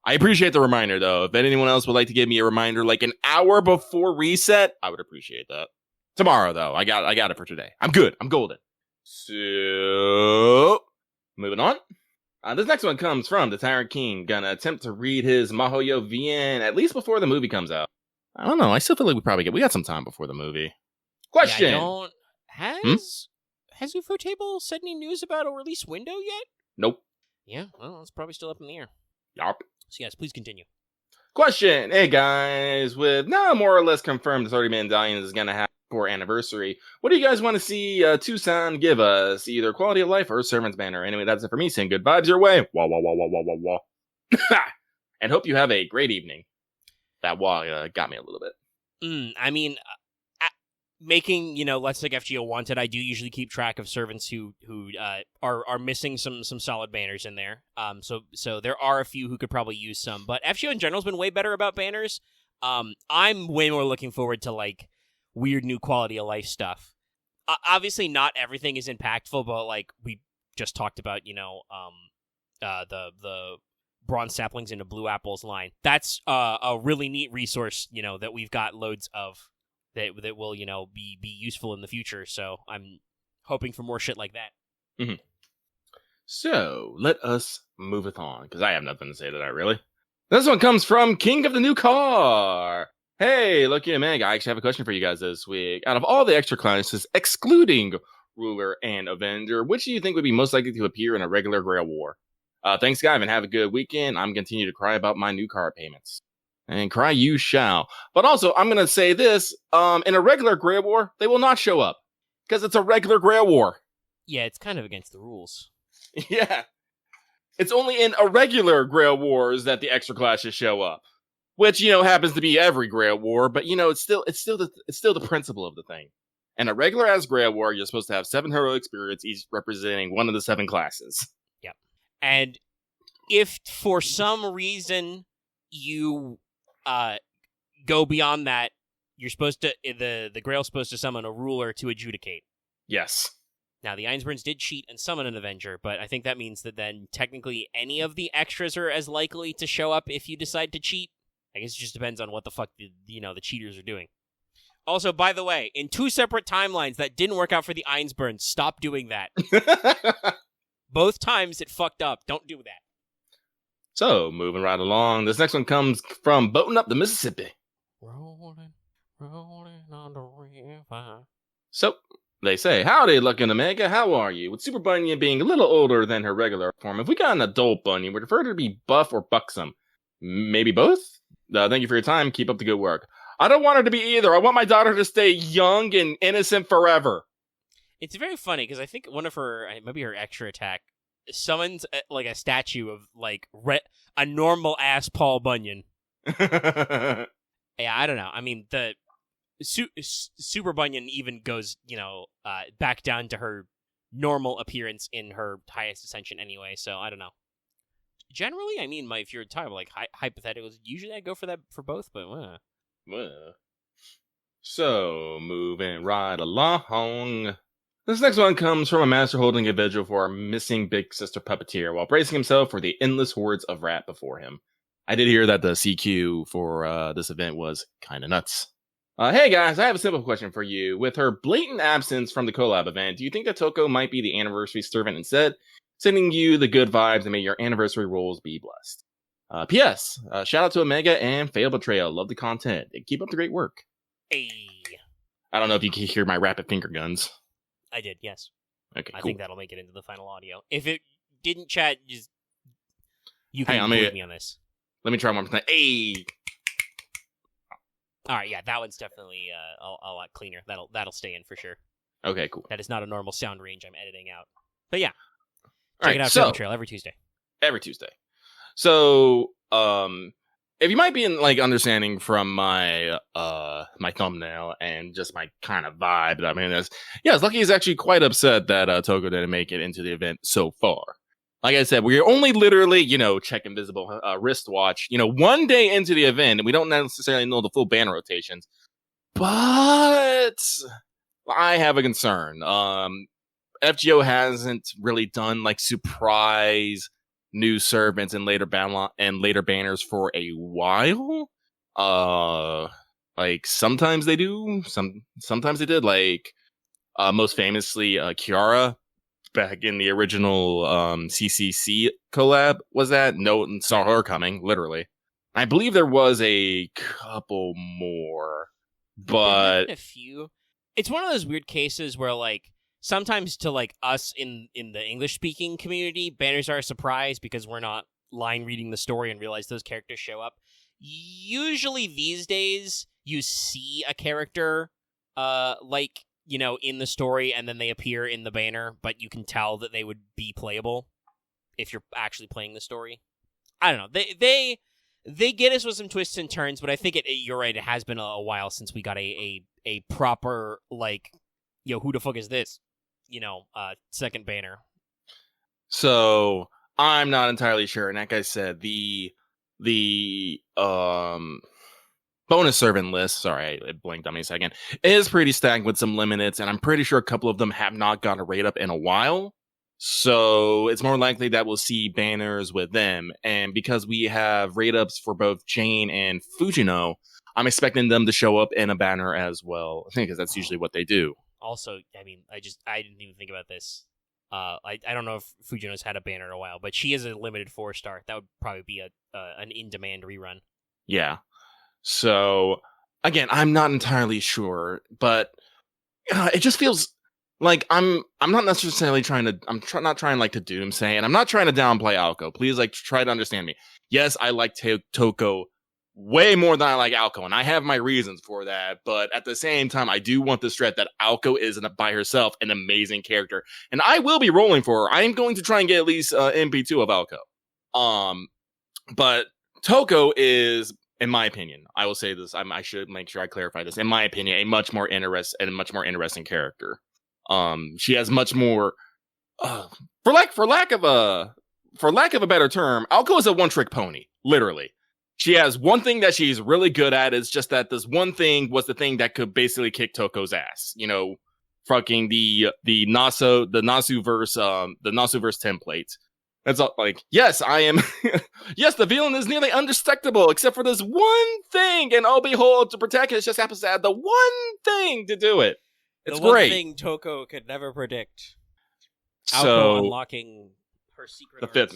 I appreciate the reminder, though. If anyone else would like to give me a reminder like an hour before reset, I would appreciate that. Tomorrow, though, I got it for today. I'm good. I'm golden. So, moving on. This next one comes from the Tyrant King. Gonna attempt to read his Mahoyo VN at least before the movie comes out. I don't know. I still feel like we got some time before the movie. Question. Yeah, has Ufotable said any news about a release window yet? Nope. Yeah, well, it's probably still up in the air. Yup. So yes, please continue. Question. Hey guys, with now more or less confirmed the 30 Medallions is gonna have for anniversary, what do you guys want to see Tucson give us? Either quality of life or servant's banner. Anyway, that's it for me. Saying good vibes your way. Wah wah wah wah wah wah wah. And hope you have a great evening. That wah got me a little bit. I mean, making Let's Take FGO Wanted, I do usually keep track of servants who are missing some solid banners in there. So there are a few who could probably use some, but FGO in general has been way better about banners. I'm way more looking forward to like weird new quality of life stuff. Obviously, not everything is impactful, but like we just talked about, the bronze saplings into blue apples line. That's a really neat resource, that we've got loads of. That will be useful in the future. So I'm hoping for more shit like that. Mm-hmm. So let us moveth on, because I have nothing to say to that really. This one comes from King of the New Car. Hey, Lucky and Meg, I actually have a question for you guys this week. Out of all the extra classes, excluding Ruler and Avenger, which do you think would be most likely to appear in a regular Grail War? Thanks, guys, and have a good weekend. I'm going to continue to cry about my new car payments. And cry you shall. But also, I'm going to say this, in a regular Grail War, they will not show up. Because it's a regular Grail War. Yeah, it's kind of against the rules. Yeah. It's only in irregular Grail Wars that the extra classes show up. Which, happens to be every Grail War, but it's still the principle of the thing. In a regular as Grail War, you're supposed to have 7 heroic spirits, each representing one of the 7 classes. Yep. And if for some reason you go beyond that, you're supposed to the Grail's supposed to summon a ruler to adjudicate. Yes. Now, the Einsburns did cheat and summon an Avenger, but I think that means that then technically any of the extras are as likely to show up if you decide to cheat. I guess it just depends on what the fuck the cheaters are doing. Also, by the way, in 2 separate timelines that didn't work out for the Einsburns, stop doing that. Both times it fucked up. Don't do that. So, moving right along, this next one comes from Boating Up the Mississippi. Rolling on the river. So, they say, howdy, Lucky and Omega, how are you? With Super Bunyan being a little older than her regular form, if we got an adult Bunyan, would prefer her to be buff or buxom? Maybe both? Thank you for your time. Keep up the good work. I don't want her to be either. I want my daughter to stay young and innocent forever. It's very funny because I think one of her, maybe her extra attack, summons a statue of a normal ass Paul Bunyan. Yeah, I don't know. I mean, the Super Bunyan even goes, back down to her normal appearance in her highest ascension anyway. So I don't know. Generally, I mean, if you're talking about hypotheticals, usually I go for that for both, but So, moving right along. This next one comes from a master holding a vigil for our missing big sister puppeteer while bracing himself for the endless hordes of rat before him. I did hear that the CQ for this event was kind of nuts. Hey guys, I have a simple question for you. With her blatant absence from the collab event, do you think that Toko might be the anniversary servant instead? Sending you the good vibes and may your anniversary rolls be blessed. P.S. Shout out to Omega and Fail Betrayal. Love the content. Keep up the great work. Hey. I don't know if you can hear my rapid finger guns. I did, yes. Okay, cool. I think that'll make it into the final audio. If it didn't, chat, you can quote me on this. Let me try one more time. Hey. All right, yeah, that one's definitely a lot cleaner. That'll stay in for sure. Okay, cool. That is not a normal sound range I'm editing out. But yeah. Check it out, Fail Betrayal, every Tuesday. Every Tuesday. So, if you might be in understanding from my my thumbnail and just my kind of vibe that I'm in this, Lucky is actually quite upset that Toko didn't make it into the event so far. Like I said, we're only literally, check invisible wristwatch, one day into the event, and we don't necessarily know the full banner rotations. But I have a concern. FGO hasn't really done surprise new servants and later banners for a while. Sometimes they do, sometimes they did. Most famously, Kiara back in the original CCC collab was that. No one saw her coming, literally. I believe there was a couple more, but a few. It's one of those weird cases where sometimes to us in the English speaking community, banners are a surprise because we're not line reading the story and realize those characters show up. Usually these days you see a character in the story and then they appear in the banner, but you can tell that they would be playable if you're actually playing the story. I don't know. They get us with some twists and turns, but I think you're right, it has been a while since we got a proper who the fuck is this? Second banner. So I'm not entirely sure. And like I said, the bonus servant list, sorry, I blinked on me a second, is pretty stacked with some limiteds, and I'm pretty sure a couple of them have not got a rate up in a while. So it's more likely that we'll see banners with them. And because we have rate ups for both Jane and Fujino, I'm expecting them to show up in a banner as well. I think because that's usually what they do. Also, I mean, I didn't even think about this. I don't know if Fujino's had a banner in a while, but she is a limited 4-star. That would probably be an in-demand rerun. Yeah. So again, I'm not entirely sure, but it just feels like I'm not necessarily trying to not trying like to doomsay, and I'm not trying to downplay AOKO. Please, like, try to understand me. Yes, I like Toko way more than I like AOKO, and I have my reasons for that. But at the same time, I do want to stress that AOKO is by herself an amazing character, and I will be rolling for her. I am going to try and get at least MP2 of AOKO. But Toko is, in my opinion, I will say this. I should make sure I clarify this. In my opinion, a much more interesting character. She has much more, for lack of a better term, AOKO is a one-trick pony. Literally, she has one thing that she's really good at. It's just that this one thing was the thing that could basically kick Toko's ass. You know, fucking the Nasuverse template. That's all, like, yes, I am. Yes, the villain is nearly indestructible, except for this one thing, and oh behold, to protect it, just happens to add the one thing to do it. It's the one great. Thing Toko could never predict. AOKO So unlocking her secret.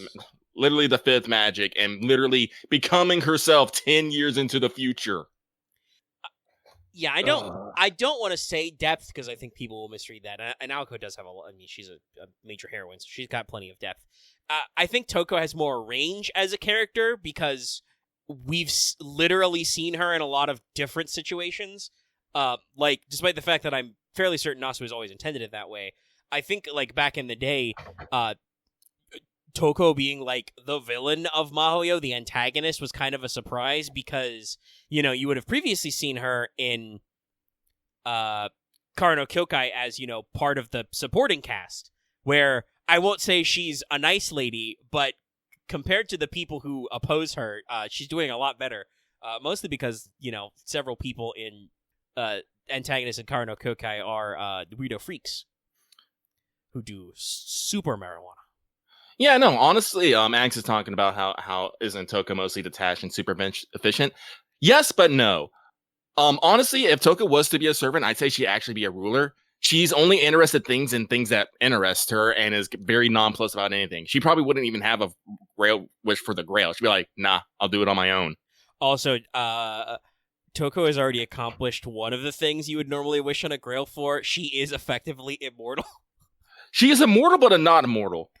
Literally the fifth magic, and literally becoming herself 10 years into the future. Yeah, I don't want to say depth because I think people will misread that. And AOKO does have I mean, she's a major heroine, so she's got plenty of depth. I think Toko has more range as a character because we've literally seen her in a lot of different situations. Like, despite the fact that I'm fairly certain Nasu was always intended it that way, I think, like, back in the day, Toko being, like, the villain of Mahoyo, the antagonist, was kind of a surprise because, you know, you would have previously seen her in Kara no Kyokai as, you know, part of the supporting cast, where I won't say she's a nice lady, but compared to the people who oppose her, she's doing a lot better, mostly because, you know, several people in antagonists in Kara no Kyokai are weirdo freaks who do super marijuana. Yeah, no, honestly, Max is talking about how isn't Toko mostly detached and super efficient? Yes, but no. Honestly, if Toko was to be a servant, I'd say she'd actually be a ruler. She's only interested in things that interest her and is very nonplussed about anything. She probably wouldn't even have a grail wish for the grail. She'd be like, nah, I'll do it on my own. Also, Toko has already accomplished one of the things you would normally wish on a grail for. She is effectively immortal. She is immortal, but not immortal.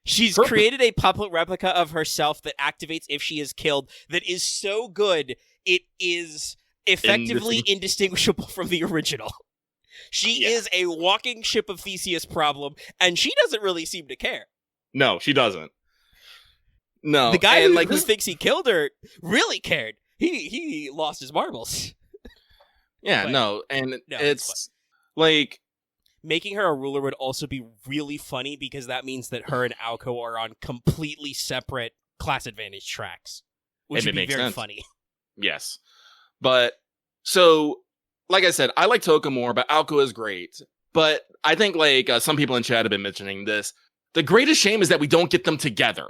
She's created a puppet replica of herself that activates if she is killed that is so good, it is effectively indistinguishable from the original. She is a walking ship of Theseus problem, and she doesn't really seem to care. No, she doesn't. No. The guy who thinks he killed her really cared. He lost his marbles. Yeah, but, no, and it's like... Making her a ruler would also be really funny because that means that her and AOKO are on completely separate class advantage tracks, which would be very funny. Yes. But, so, like I said, I like Toko more, but AOKO is great. But I think, like, some people in chat have been mentioning this. The greatest shame is that we don't get them together.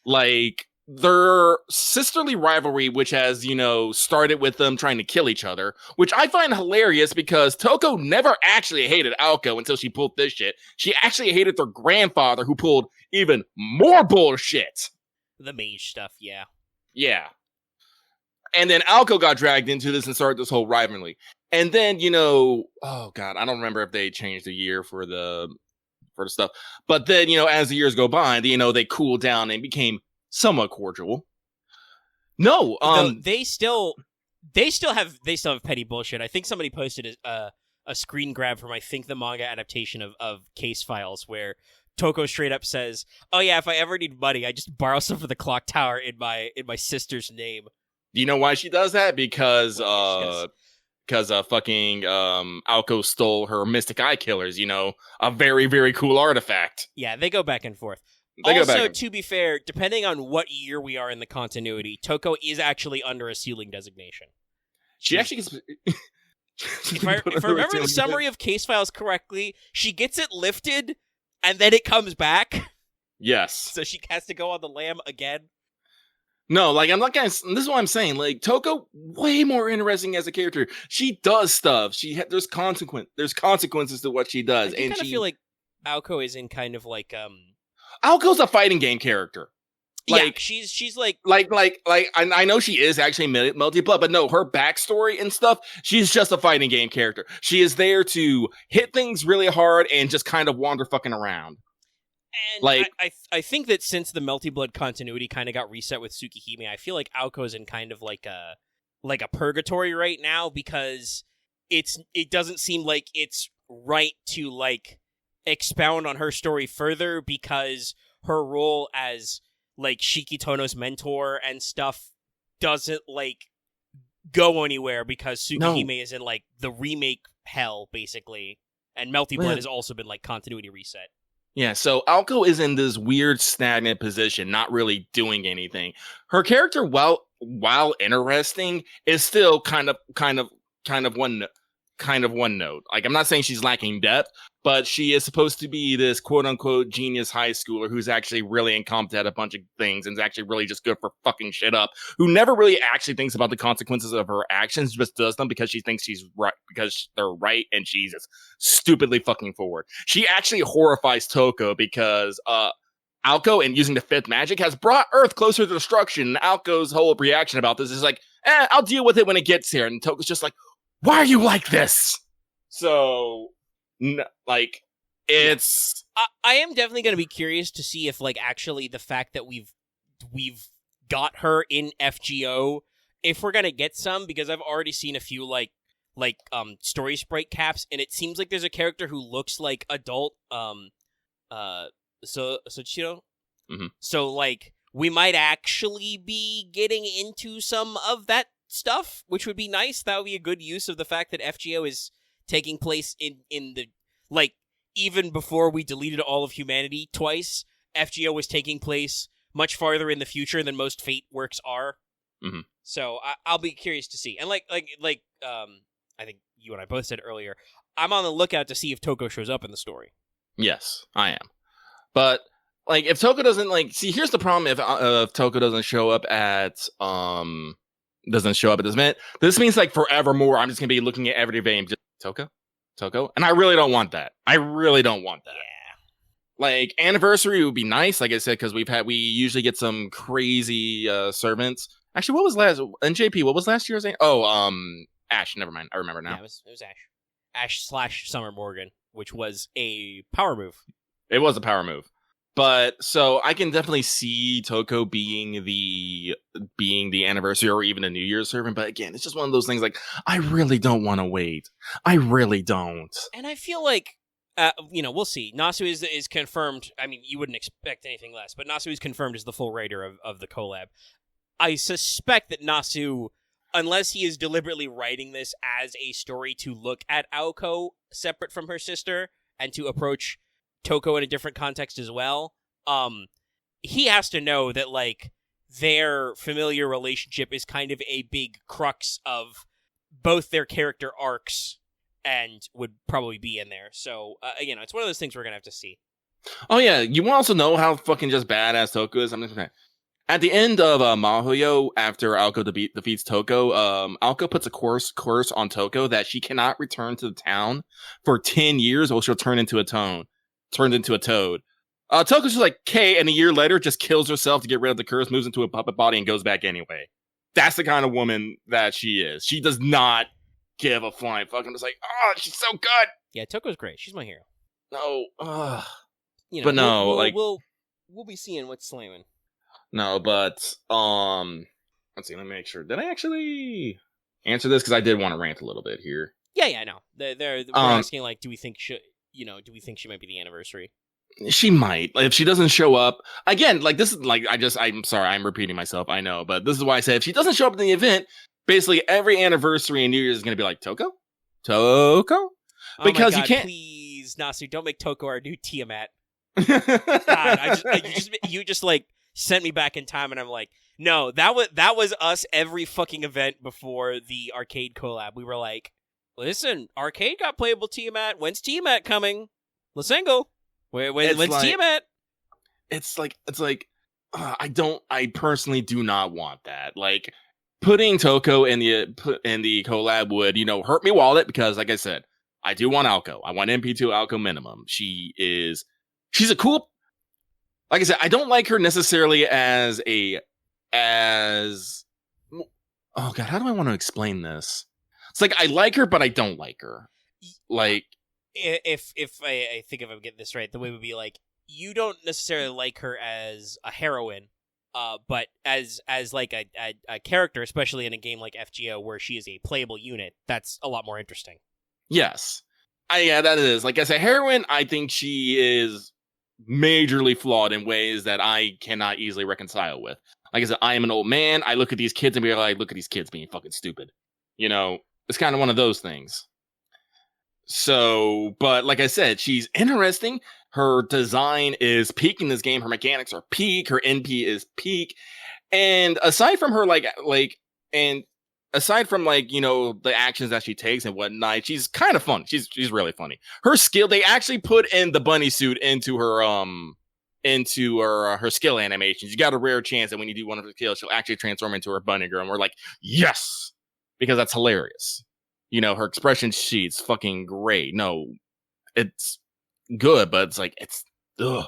Like, their sisterly rivalry, which has, you know, started with them trying to kill each other, which I find hilarious because Toko never actually hated AOKO until she pulled this shit. She actually hated their grandfather, who pulled even more bullshit. The mage stuff, yeah. Yeah. And then AOKO got dragged into this and started this whole rivalry. And then, you know, oh god, I don't remember if they changed the year for the stuff. But then, you know, as the years go by, you know, they cooled down and became somewhat cordial. No, they still have petty bullshit. I think somebody posted a screen grab from the manga adaptation of Case Files where Toko straight up says, "Oh yeah, if I ever need money, I just borrow some from the clock tower in my sister's name." Do you know why she does that? Because fucking AOKO stole her Mystic Eye Killers, you know, a very, very cool artifact. Yeah, they go back and forth. Also, to be fair, depending on what year we are in the continuity, Toko is actually under a sealing designation. She actually gets... if I remember the summary of Case Files correctly, she gets it lifted, and then it comes back. Yes. So she has to go on the lam again. No, like, I'm not gonna... This is what I'm saying. Like, Toko, way more interesting as a character. She does stuff. There's consequences to what she does. I feel like AOKO is in kind of like... AOKO's a fighting game character. Like, she's like I know she is actually multi-blood, but no, her backstory and stuff, she's just a fighting game character. She is there to hit things really hard and just kind of wander fucking around. And like, I think that since the Melty Blood continuity kind of got reset with Tsukihime, I feel like AOKO's in kind of like a purgatory right now, because it doesn't seem like it's right to like expound on her story further, because her role as like Shikitono's mentor and stuff doesn't like go anywhere, because Tsukihime is in like the remake hell basically, and Melty Blood has also been like continuity reset. Yeah, so AOKO is in this weird stagnant position, not really doing anything. Her character, while interesting, is still kind of one note. Like, I'm not saying she's lacking depth, but she is supposed to be this quote unquote genius high schooler who's actually really incompetent at a bunch of things and is actually really just good for fucking shit up, who never really actually thinks about the consequences of her actions, just does them because she thinks she's right, because they're right, and she's just stupidly fucking forward. She actually horrifies Toko because AOKO, and using the fifth magic, has brought Earth closer to destruction, and AOKO's whole reaction about this is like, I'll deal with it when it gets here, and Toko's just like, why are you like this? So, like, it's... I am definitely going to be curious to see if, like, actually the fact that we've got her in FGO, if we're going to get some, because I've already seen a few, like story sprite caps, and it seems like there's a character who looks like adult, Soichiro. Mm-hmm. So, like, we might actually be getting into some of that stuff, which would be nice. That would be a good use of the fact that FGO is taking place in the, like, even before we deleted all of humanity twice, FGO was taking place much farther in the future than most Fate works are. Mm-hmm. So I'll be curious to see. And like I think you and I both said earlier, I'm on the lookout to see if Toko shows up in the story. Yes, I am. But like, if Toko doesn't, like, see, here's the problem: if Toko doesn't show up at this event, this means like forevermore I'm just gonna be looking at every day and just Toko, and I really don't want that. Yeah. Like, anniversary would be nice, like I said, because we usually get some crazy servants. Actually, what was last NJP? What was last year's name? Oh, Ash. Never mind. I remember now. Yeah, it was Ash. Ash / Summer Morgan, which was a power move. It was a power move. But so I can definitely see Toko being the anniversary or even a New Year's servant. But again, it's just one of those things, like, I really don't want to wait. I really don't. And I feel like, we'll see. Nasu is confirmed. I mean, you wouldn't expect anything less, but Nasu is confirmed as the full writer of the collab. I suspect that Nasu, unless he is deliberately writing this as a story to look at AOKO separate from her sister and to approach Toko in a different context as well, he has to know that, like, their familiar relationship is kind of a big crux of both their character arcs and would probably be in there. So, it's one of those things we're going to have to see. Oh, yeah. You also know how fucking just badass Toko is. At the end of Mahoyo, after AOKO defeats Toko, AOKO puts a curse on Toko that she cannot return to the town for 10 years or she'll turn into a toad. Toko's just like, K, and a year later just kills herself to get rid of the curse, moves into a puppet body, and goes back anyway. That's the kind of woman that she is. She does not give a flying fuck. I'm just like, oh, she's so good. Yeah, Toko's great. She's my hero. No, but no, we'll be seeing what's slamming. No, but let's see. Let me make sure. Did I actually answer this? Because I did want to rant a little bit here. Yeah, I know. We're asking, like, do we think she might be the anniversary? She might. If she doesn't show up again, like, this is like, I'm sorry, I'm repeating myself, I know, but this is why I said if she doesn't show up in the event, basically every anniversary and New Year's is going to be like, Toko, because God, you can't. Please, Nasu, don't make Toko our new Tiamat. God, you just like sent me back in time, and I'm like, no, that was us every fucking event before the arcade collab. We were like, listen, arcade got playable Tiamat. When's Tiamat coming? Lasengo. When's Tiamat? It's like I personally do not want that. Like, putting Toko in the collab would, hurt me wallet, because, like I said, I do want AOKO. I want MP2 AOKO minimum. She's a cool. like I said, I don't like her necessarily as oh god, how do I want to explain this? It's like I like her, but I don't like her. Like if I think if I'm getting this right, the way would be like you don't necessarily like her as a heroine, but as like a character, especially in a game like FGO where she is a playable unit, that's a lot more interesting. yes, yeah, that is like as a heroine, I think she is majorly flawed in ways that I cannot easily reconcile with. Like I said, I am an old man. I look at these kids and be like, look at these kids being fucking stupid. You know, it's kind of one of those things. So, but like I said, she's interesting. Her design is peak in this game. Her mechanics are peak. Her NP is peak. And aside from her, and aside from the actions that she takes and whatnot, she's kind of fun. She's really funny. Her skill, they actually put in the bunny suit into her skill animations. You got a rare chance that when you do one of her skills, she'll actually transform into her bunny girl. And we're like, yes, because that's hilarious. Her expression sheet's fucking great. No, it's good, but it's like, it's, ugh.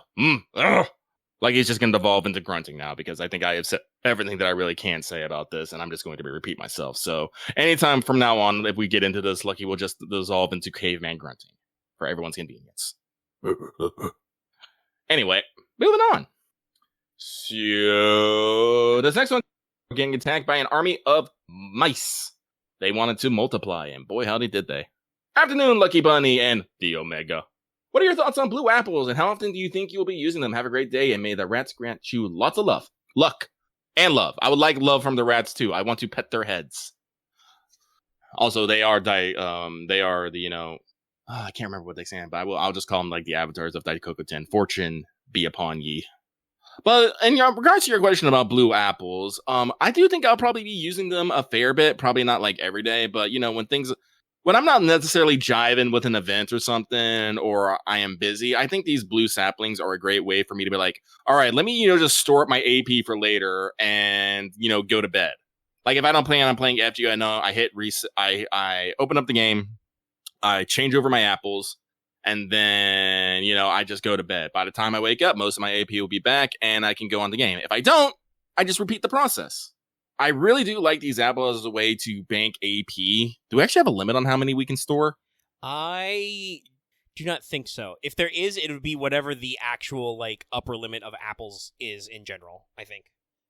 Like, it's just going to devolve into grunting now because I think I have said everything that I really can say about this, and I'm just going to repeat myself. So, anytime from now on, if we get into this, Lucky will just dissolve into caveman grunting for everyone's convenience. Anyway, moving on. So, this next one, getting attacked by an army of mice. They wanted to multiply, and boy, howdy did they. Afternoon, Lucky Bunny and the Omega. What are your thoughts on blue apples, and how often do you think you will be using them? Have a great day, and may the rats grant you lots of luck, and love. I would like love from the rats, too. I want to pet their heads. Also, they are I can't remember what they say, but I'll just call them like the avatars of Daikoku 10. Fortune be upon ye. But in regards to your question about blue apples, I do think I'll probably be using them a fair bit. Probably not like every day, but when I'm not necessarily jiving with an event or something, or I am busy, I think these blue saplings are a great way for me to be like, all right, let me, just store up my AP for later and, go to bed. Like if I don't plan on playing FGO, I know I hit reset, I open up the game, I change over my apples, and then, I just go to bed. By the time I wake up, most of my AP will be back and I can go on the game. If I don't, I just repeat the process. I really do like these apples as a way to bank AP. Do we actually have a limit on how many we can store? I do not think so. If there is, it would be whatever the actual upper limit of apples is in general, I think.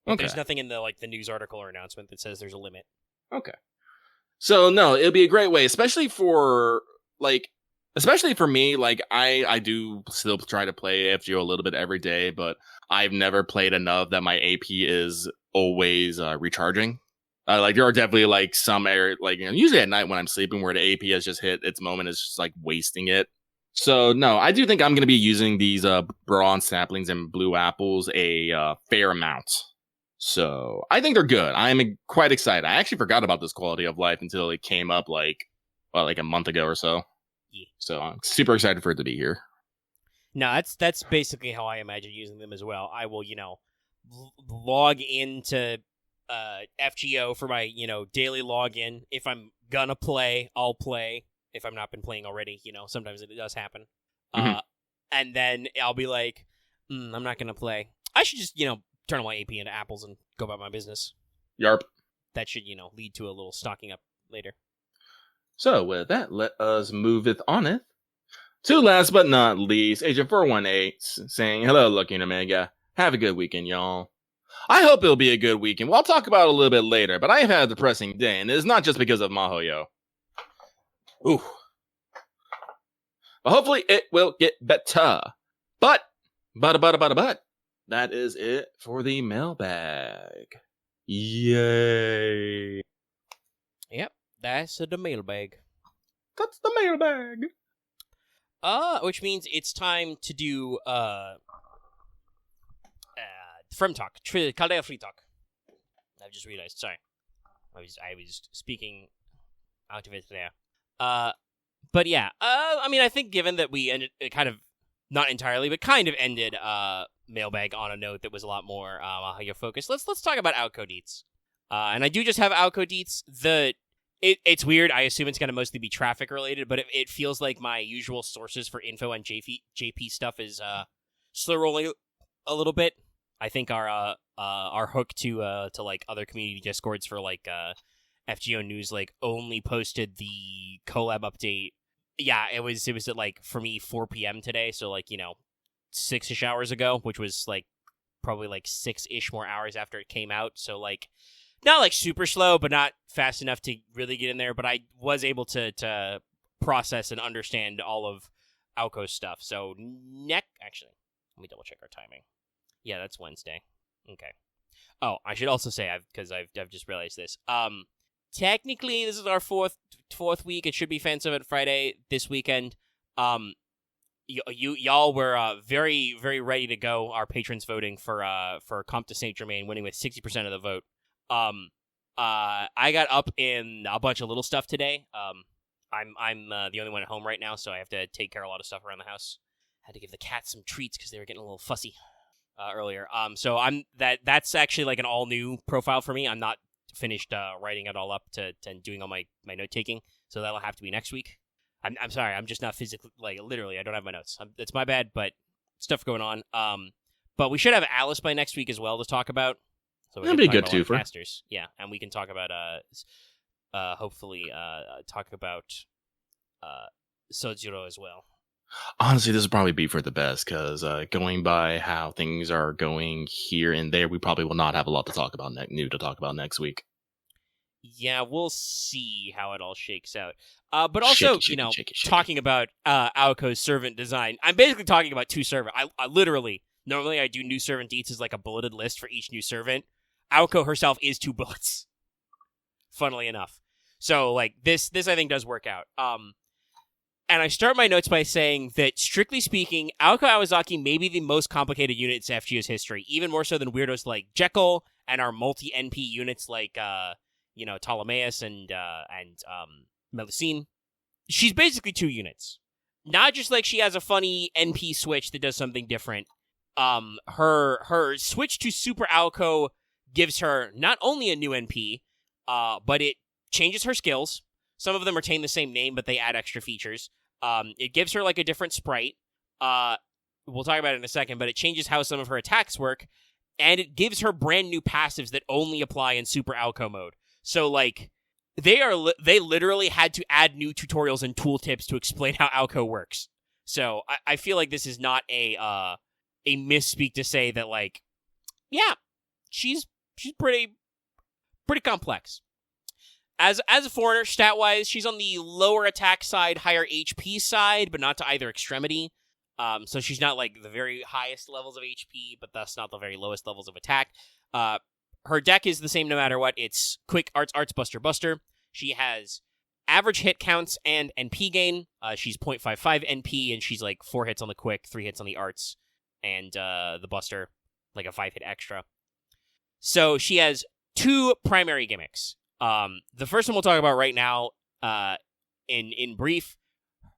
Okay. There's nothing in the news article or announcement that says there's a limit. Okay. So no, it'll be a great way, especially for me, I do still try to play FGO a little bit every day, but I've never played enough that my AP is always recharging. There are definitely some area, usually at night when I'm sleeping where the AP has just hit its moment, is just wasting it. So no, I do think I'm going to be using these bronze saplings and blue apples a fair amount. So I think they're good. I'm quite excited. I actually forgot about this quality of life until it came up a month ago or so. Yeah. So I'm super excited for it to be here. No, that's basically how I imagine using them as well. I will, log into FGO for my, daily login. If I'm gonna play, I'll play. If I've not been playing already, sometimes it does happen. Mm-hmm. And then I'll be like, I'm not gonna play. I should just, turn my AP into apples and go about my business. Yarp. That should, lead to a little stocking up later. So with that, let us move it on it. To last but not least, Agent 418 saying, hello, Lucky and Omega. Have a good weekend, y'all. I hope it'll be a good weekend. Well, I'll talk about it a little bit later, but I have had a depressing day, and it is not just because of Mahoyo. Ooh. But hopefully it will get better. But, that is it for the mailbag. Yay. Yep, that's the mailbag. That's the mailbag. Which means it's time to do, From Talk. Caldea Free Talk. I've just realized, sorry. I was speaking out of it there. But yeah, I think given that we ended, kind of, not entirely, but kind of ended, mailbag on a note that was a lot more, Mahoyo focused, let's talk about AOKO deets. And I do just have AOKO deets. It's weird. I assume it's going to mostly be traffic related, but it feels like my usual sources for info on JP stuff is slow rolling a little bit. I think our hook to like other community discords for like FGO news like only posted the collab update. Yeah, it was at like for me 4 p.m. today, so like 6-ish hours ago, which was like probably like 6-ish more hours after it came out. So like not like super slow, but not fast enough to really get in there. But I was able to process and understand all of AOKO stuff. So actually, let me double check our timing. Yeah, that's Wednesday. Okay. Oh, I should also say because I've just realized this. Technically, this is our fourth week. It should be Fan Summit Friday this weekend. Y'all were very, very ready to go. Our patrons voting for Comte de Saint Germain, winning with 60% of the vote. I got up in a bunch of little stuff today. I'm the only one at home right now, so I have to take care of a lot of stuff around the house. Had to give the cats some treats because they were getting a little fussy earlier. So that's actually like an all new profile for me. I'm not finished writing it all up to doing all my note taking, so that'll have to be next week. I'm sorry, I'm just not physically, like, literally, I don't have my notes. It's my bad, but stuff going on. But we should have Alice by next week as well to talk about. So that'd be good too for casters. Yeah, and we can talk about hopefully talk about Sojiro as well. Honestly, this will probably be for the best, because going by how things are going here and there, we probably will not have a lot to talk about next week. Yeah, we'll see how it all shakes out. But also, shaky. Talking about AOKO's servant design, I'm basically talking about two servant. I literally, normally I do new servant deets as like a bulleted list for each new servant. AOKO herself is 2 bullets, funnily enough. So, like, this I think does work out. And I start my notes by saying that, strictly speaking, AOKO Awazaki may be the most complicated unit in FGO's history, even more so than weirdos like Jekyll and our multi-NP units like, Ptolemaeus and Melusine. She's basically 2 units. Not just like she has a funny NP switch that does something different. Her switch to Super AOKO gives her not only a new NP, but it changes her skills. Some of them retain the same name, but they add extra features. It gives her like a different sprite. We'll talk about it in a second, but it changes how some of her attacks work, and it gives her brand new passives that only apply in Super AOKO mode. So, like, they literally had to add new tutorials and tooltips to explain how AOKO works. So I feel like this is not a misspeak to say that, like, yeah, she's pretty complex. As a foreigner, stat-wise, she's on the lower attack side, higher HP side, but not to either extremity. So she's not, like, the very highest levels of HP, but thus not the very lowest levels of attack. Her deck is the same no matter what. It's Quick, Arts, Buster. She has average hit counts and NP gain. She's 0.55 NP, and she's, like, 4 hits on the Quick, 3 hits on the Arts, and the Buster, like, a 5-hit extra. So she has 2 primary gimmicks. The first one we'll talk about right now, in brief.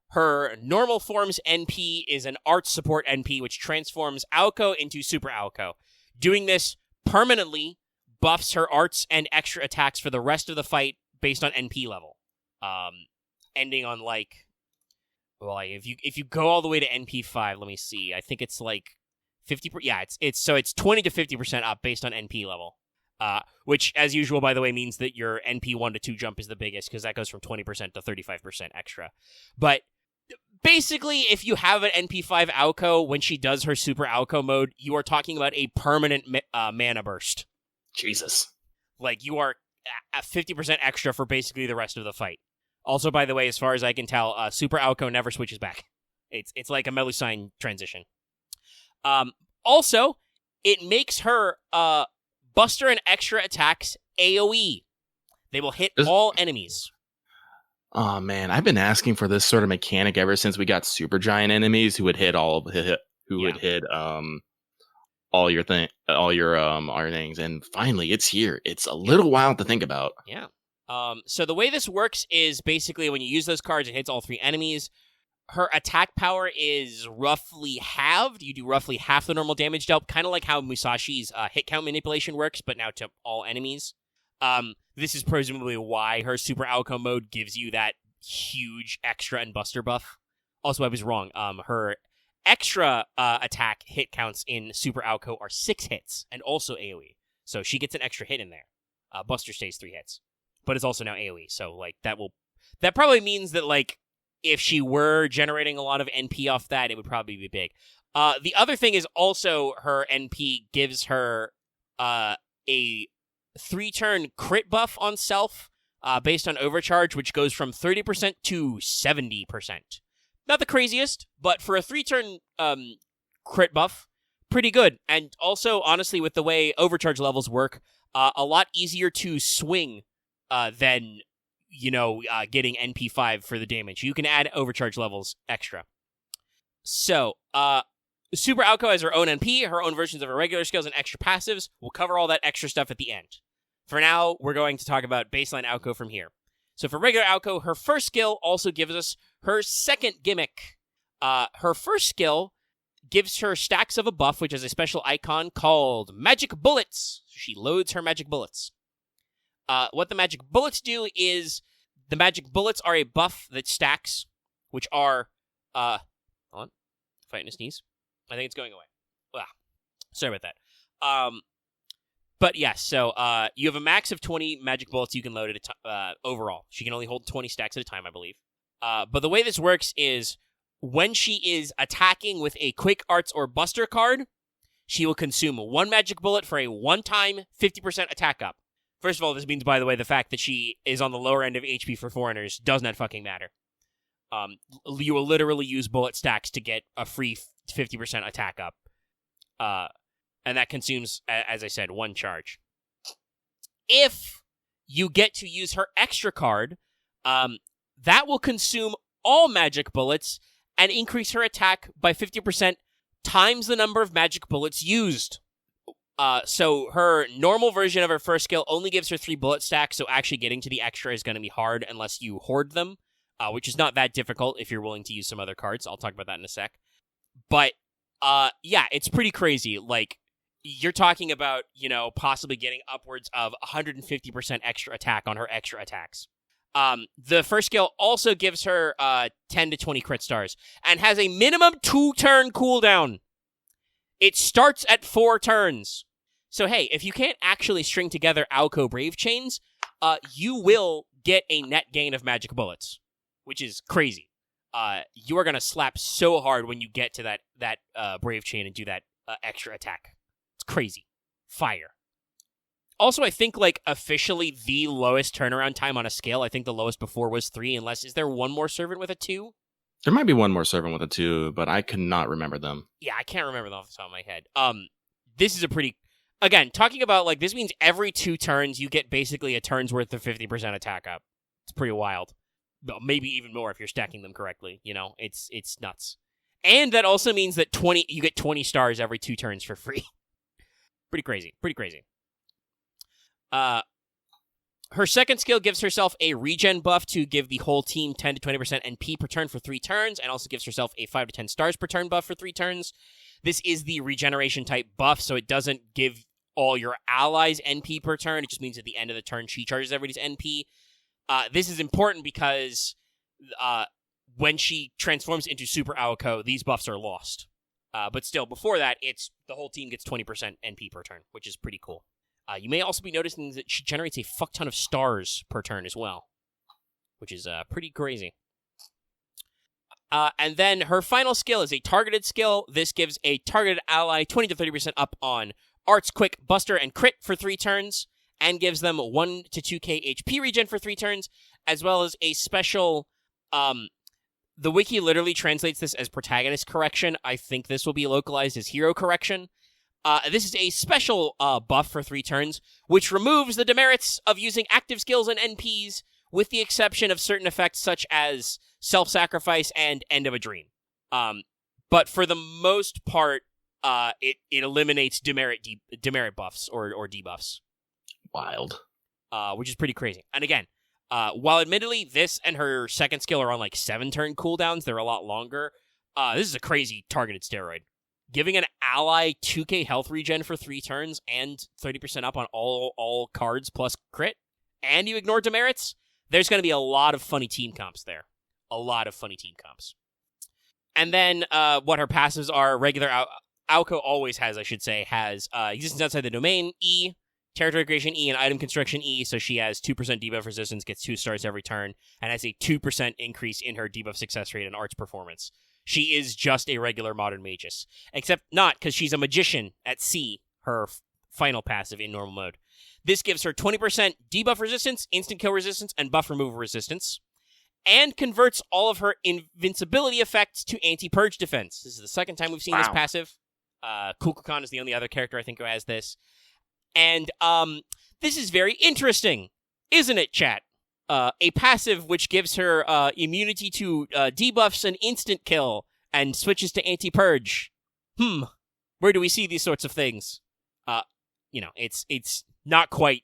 Her normal forms NP is an Arts support NP, which transforms AOKO into Super AOKO. Doing this permanently buffs her Arts and extra attacks for the rest of the fight based on NP level. Ending on like, well, if you go all the way to NP5, let me see. I think it's like 50%. Yeah, it's 20 to 50% up based on NP level. Which, as usual, by the way, means that your NP 1 to 2 jump is the biggest, because that goes from 20% to 35% extra. But basically, if you have an NP5 AOKO, when she does her Super AOKO mode, you are talking about a permanent mana burst. Jesus. Like, you are at 50% extra for basically the rest of the fight. Also, by the way, as far as I can tell, Super AOKO never switches back. It's like a Melusine transition. Also, it makes her Buster and extra attacks AoE. They will hit all enemies. Oh man, I've been asking for this sort of mechanic ever since we got super giant enemies who would hit all your things, and finally it's here. It's a little wild to think about. Yeah. So the way this works is basically when you use those cards, it hits all 3 enemies. Her attack power is roughly halved. You do roughly half the normal damage dealt, kind of like how Musashi's hit count manipulation works, but now to all enemies. This is presumably why her Super AOKO mode gives you that huge extra and Buster buff. Also, I was wrong. Her extra attack hit counts in Super AOKO are 6 hits and also AoE. So she gets an extra hit in there. Buster stays 3 hits, but it's also now AoE. So like that probably means that like if she were generating a lot of NP off that, it would probably be big. The other thing is also her NP gives her a 3-turn crit buff on self based on overcharge, which goes from 30% to 70%. Not the craziest, but for a 3-turn crit buff, pretty good. And also, honestly, with the way overcharge levels work, a lot easier to swing than, getting NP5 for the damage. You can add overcharge levels extra. So, Super AOKO has her own NP, her own versions of her regular skills, and extra passives. We'll cover all that extra stuff at the end. For now, we're going to talk about baseline AOKO from here. So for regular AOKO, her first skill also gives us her second gimmick. Her first skill gives her stacks of a buff, which is a special icon called Magic Bullets. She loads her Magic Bullets. What the Magic Bullets do is the Magic Bullets are a buff that stacks, which are... hold on. Fighting a sneeze. I think it's going away. Wow. Sorry about that. But yes, so you have a max of 20 Magic Bullets you can load at a time overall. She can only hold 20 stacks at a time, I believe. But the way this works is when she is attacking with a Quick Arts or Buster card, she will consume 1 Magic Bullet for a one-time 50% attack up. First of all, this means, by the way, the fact that she is on the lower end of HP for foreigners does not fucking matter. You will literally use bullet stacks to get a free 50% attack up. And that consumes, as I said, 1 charge. If you get to use her extra card, that will consume all magic bullets and increase her attack by 50% times the number of magic bullets used. So her normal version of her first skill only gives her 3 bullet stacks, so actually getting to the extra is going to be hard unless you hoard them, which is not that difficult if you're willing to use some other cards. I'll talk about that in a sec. But, yeah, it's pretty crazy. Like, you're talking about, possibly getting upwards of 150% extra attack on her extra attacks. The first skill also gives her 10 to 20 crit stars and has a minimum 2-turn cooldown. It starts at 4 turns. So hey, if you can't actually string together AOKO Brave Chains, you will get a net gain of magic bullets, which is crazy. You are going to slap so hard when you get to that Brave Chain and do that extra attack. It's crazy. Fire. Also, I think, officially the lowest turnaround time on a scale, I think the lowest before was 3, is there one more servant with a 2? There might be one more servant with a 2, but I could not remember them. Yeah, I can't remember them off the top of my head. This is a pretty... Again, talking about, this means every 2 turns, you get basically a turn's worth of 50% attack up. It's pretty wild. Well, maybe even more if you're stacking them correctly. It's nuts. And that also means that you get 20 stars every 2 turns for free. Pretty crazy. Her second skill gives herself a regen buff to give the whole team 10 to 20% NP per turn for 3 turns, and also gives herself a 5 to 10 stars per turn buff for 3 turns. This is the regeneration type buff, so it doesn't give all your allies NP per turn. It just means at the end of the turn, she charges everybody's NP. This is important because when she transforms into Super AOKO, these buffs are lost. But still, before that, it's the whole team gets 20% NP per turn, which is pretty cool. You may also be noticing that she generates a fuck ton of stars per turn as well, which is pretty crazy. And then her final skill is a targeted skill. This gives a targeted ally 20 to 30% up on Arts, Quick, Buster, and Crit for 3 turns, and gives them 1 to 2k HP regen for 3 turns, as well as a special... the wiki literally translates this as protagonist correction. I think this will be localized as hero correction. This is a special buff for 3 turns, which removes the demerits of using active skills and NPs, with the exception of certain effects such as self-sacrifice and end of a dream. But for the most part, it eliminates demerit buffs or debuffs. Wild. Which is pretty crazy. And again, while admittedly this and her second skill are on 7-turn cooldowns, they're a lot longer. This is a crazy targeted steroid. Giving an ally 2k health regen for 3 turns and 30% up on all cards plus crit, and you ignore demerits, there's going to be a lot of funny team comps there. A lot of funny team comps. And then what her passives are, regular AOKO always has, I should say, has existence outside the domain, E, territory creation, E, and item construction, E, so she has 2% debuff resistance, gets 2 stars every turn, and has a 2% increase in her debuff success rate and arts performance. She is just a regular modern magus. Except not, because she's a magician at C, her final passive in normal mode. This gives her 20% debuff resistance, instant kill resistance, and buff removal resistance, and converts all of her invincibility effects to anti-purge defense. This is the second time we've seen this passive. Kukulkan is the only other character I think who has this. And this is very interesting, isn't it, chat? A passive which gives her immunity to debuffs and instant kill, and switches to anti-purge. Where do we see these sorts of things? It's not quite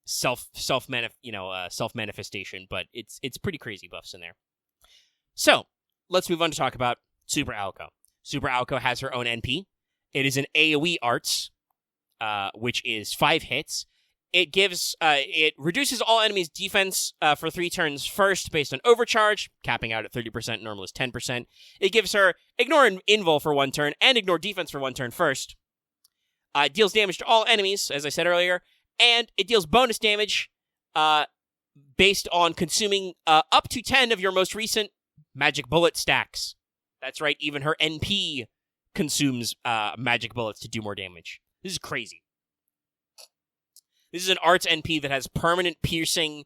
self manifestation, but it's pretty crazy buffs in there. So let's move on to talk about Super AOKO. Super AOKO has her own NP. It is an AOE arts, which is 5 hits. It gives it reduces all enemies' defense for 3 turns first based on overcharge, capping out at 30%. Normal is 10%. It gives her ignore invul for 1 turn and ignore defense for 1 turn first. It deals damage to all enemies, as I said earlier, and it deals bonus damage based on consuming up to 10 of your most recent magic bullet stacks. That's right, even her NP consumes magic bullets to do more damage. This is crazy. This is an arts NP that has permanent piercing,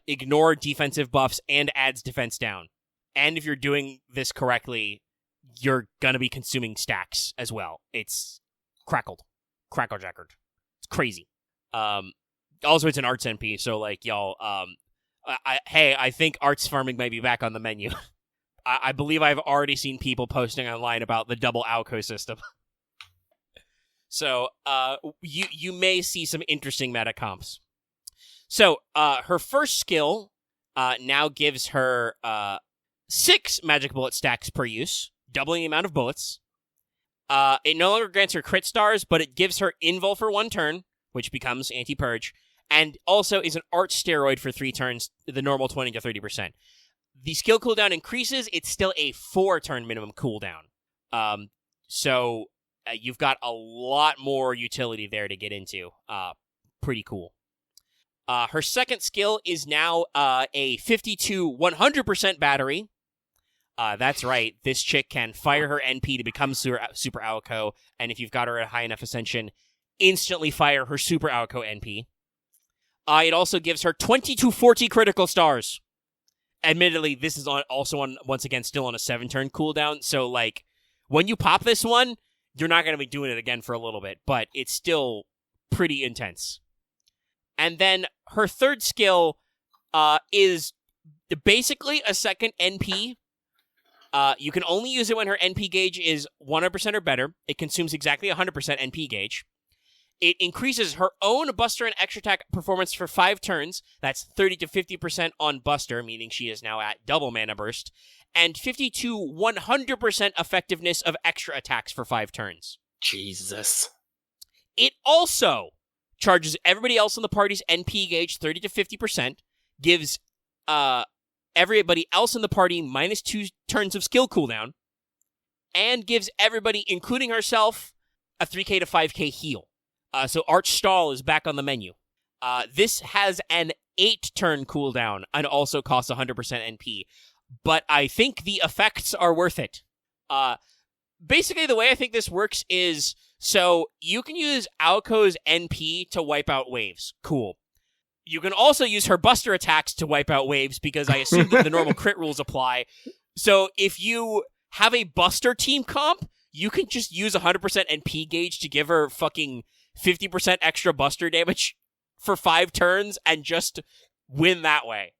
ignore defensive buffs, and adds defense down. And if you're doing this correctly, you're gonna be consuming stacks as well. It's crackle-jackered. It's crazy. Also, it's an arts NP, so like y'all, I think arts farming might be back on the menu. I believe I've already seen people posting online about the double AOKO system. So, you may see some interesting meta comps. So, her first skill now gives her 6 magic bullet stacks per use, doubling the amount of bullets. It no longer grants her crit stars, but it gives her invul for 1 turn, which becomes anti-purge, and also is an art steroid for 3 turns, the normal 20 to 30%. The skill cooldown increases, it's still a 4-turn minimum cooldown. So you've got a lot more utility there to get into. Pretty cool. Her second skill is now a 52 100% battery. That's right, this chick can fire her NP to become Super AOKO, and if you've got her at a high enough ascension, instantly fire her Super AOKO NP. It also gives her 20 to 40 critical stars. Admittedly, this is once again, still on a 7-turn cooldown, so, like, when you pop this one, you're not going to be doing it again for a little bit, but it's still pretty intense. And then her third skill is basically a second NP. You can only use it when her NP gauge is 100% or better. It consumes exactly 100% NP gauge. It increases her own Buster and extra attack performance for 5 turns. That's 30 to 50% on Buster, meaning she is now at double mana burst. And 50 to 100% effectiveness of extra attacks for 5 turns. Jesus. It also charges everybody else in the party's NP gauge 30 to 50%, gives everybody else in the party minus 2 turns of skill cooldown, and gives everybody, including herself, a 3k to 5k heal. So Arch Stall is back on the menu. This has an 8-turn cooldown and also costs 100% NP. But I think the effects are worth it. Basically, the way I think this works is, so you can use AOKO's NP to wipe out waves. Cool. You can also use her Buster attacks to wipe out waves, because I assume that the normal crit rules apply. So if you have a Buster team comp, you can just use 100% NP gauge to give her fucking 50% extra Buster damage for 5 turns and just win that way.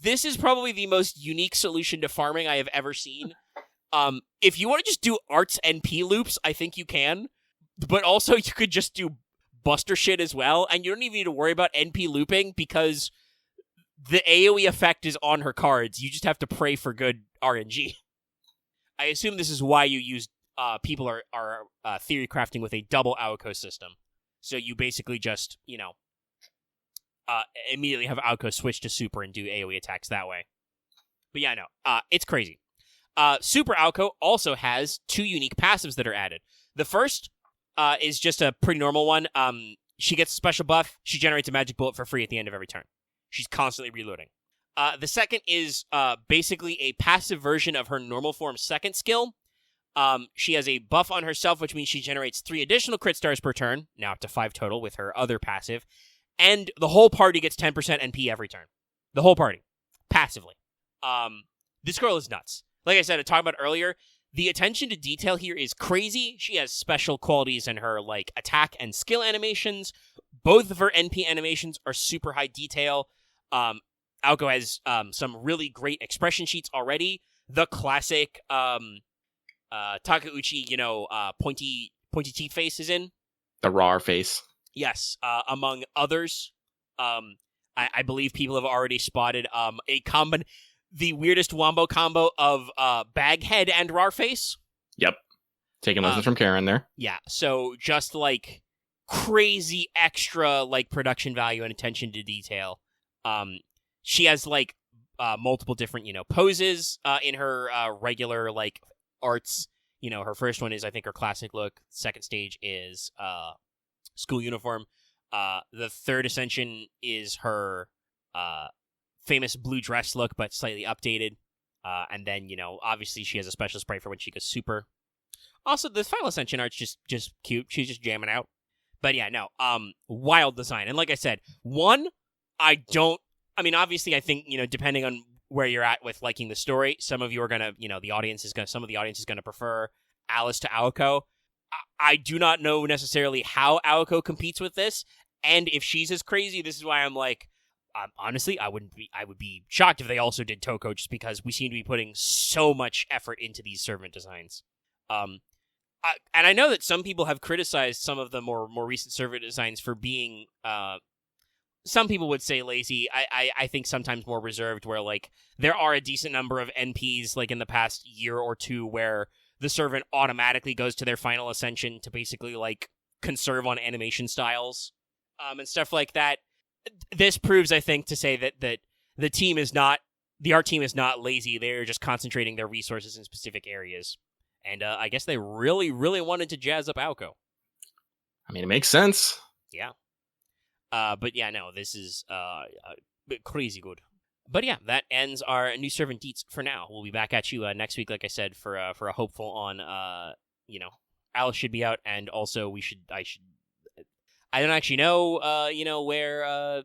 This is probably the most unique solution to farming I have ever seen. If you want to just do arts NP loops, I think you can. But also, you could just do Buster shit as well, and you don't even need to worry about NP looping, because the AoE effect is on her cards. You just have to pray for good RNG. I assume this is why you use people are theory crafting with a double AOKO system. So you basically just, immediately have AOKO switch to super and do AoE attacks that way. But yeah, no, it's crazy. Super AOKO also has 2 unique passives that are added. The first is just a pretty normal one. She gets a special buff. She generates a magic bullet for free at the end of every turn. She's constantly reloading. The second is basically a passive version of her normal form second skill. She has a buff on herself, which means she generates 3 additional crit stars per turn, now up to 5 total with her other passive, and the whole party gets 10% NP every turn. The whole party. Passively. This girl is nuts. Like I said, I talked about earlier, the attention to detail here is crazy. She has special qualities in her like attack and skill animations. Both of her NP animations are super high detail. AOKO has some really great expression sheets already. The classic Takeuchi, pointy teeth face is in. The raw face. Yes, among others. I believe people have already spotted the weirdest wombo combo of Baghead and Rarface. Yep. Taking lessons from Karen there. Yeah, so just like crazy extra like production value and attention to detail. She has like multiple different, poses in her regular like arts. Her first one is I think her classic look. Second stage is school uniform. The third ascension is her famous blue dress look, but slightly updated. And then, obviously she has a special spray for when she goes super. Also, the final ascension art's just cute. She's just jamming out. But yeah, no, wild design. And like I said, obviously I think, depending on where you're at with liking the story, some of you are gonna, some of the audience is gonna prefer Alice to AOKO. I do not know necessarily how AOKO competes with this, and if she's as crazy, this is why I'm like, honestly, I would be shocked if they also did Toko, just because we seem to be putting so much effort into these servant designs. And I know that some people have criticized some of the more recent servant designs for being, some people would say lazy. I think sometimes more reserved, where like there are a decent number of NPs like in the past year or two where the servant automatically goes to their final ascension to basically like conserve on animation styles, and stuff like that. This proves, I think, to say that the art team is not lazy. They're just concentrating their resources in specific areas. And I guess they really, really wanted to jazz up AOKO. I mean, it makes sense. Yeah. But yeah, no, this is crazy good. But yeah, that ends our new servant deets for now. We'll be back at you next week, like I said, for a hopeful on, Alice should be out, and also I don't actually know, where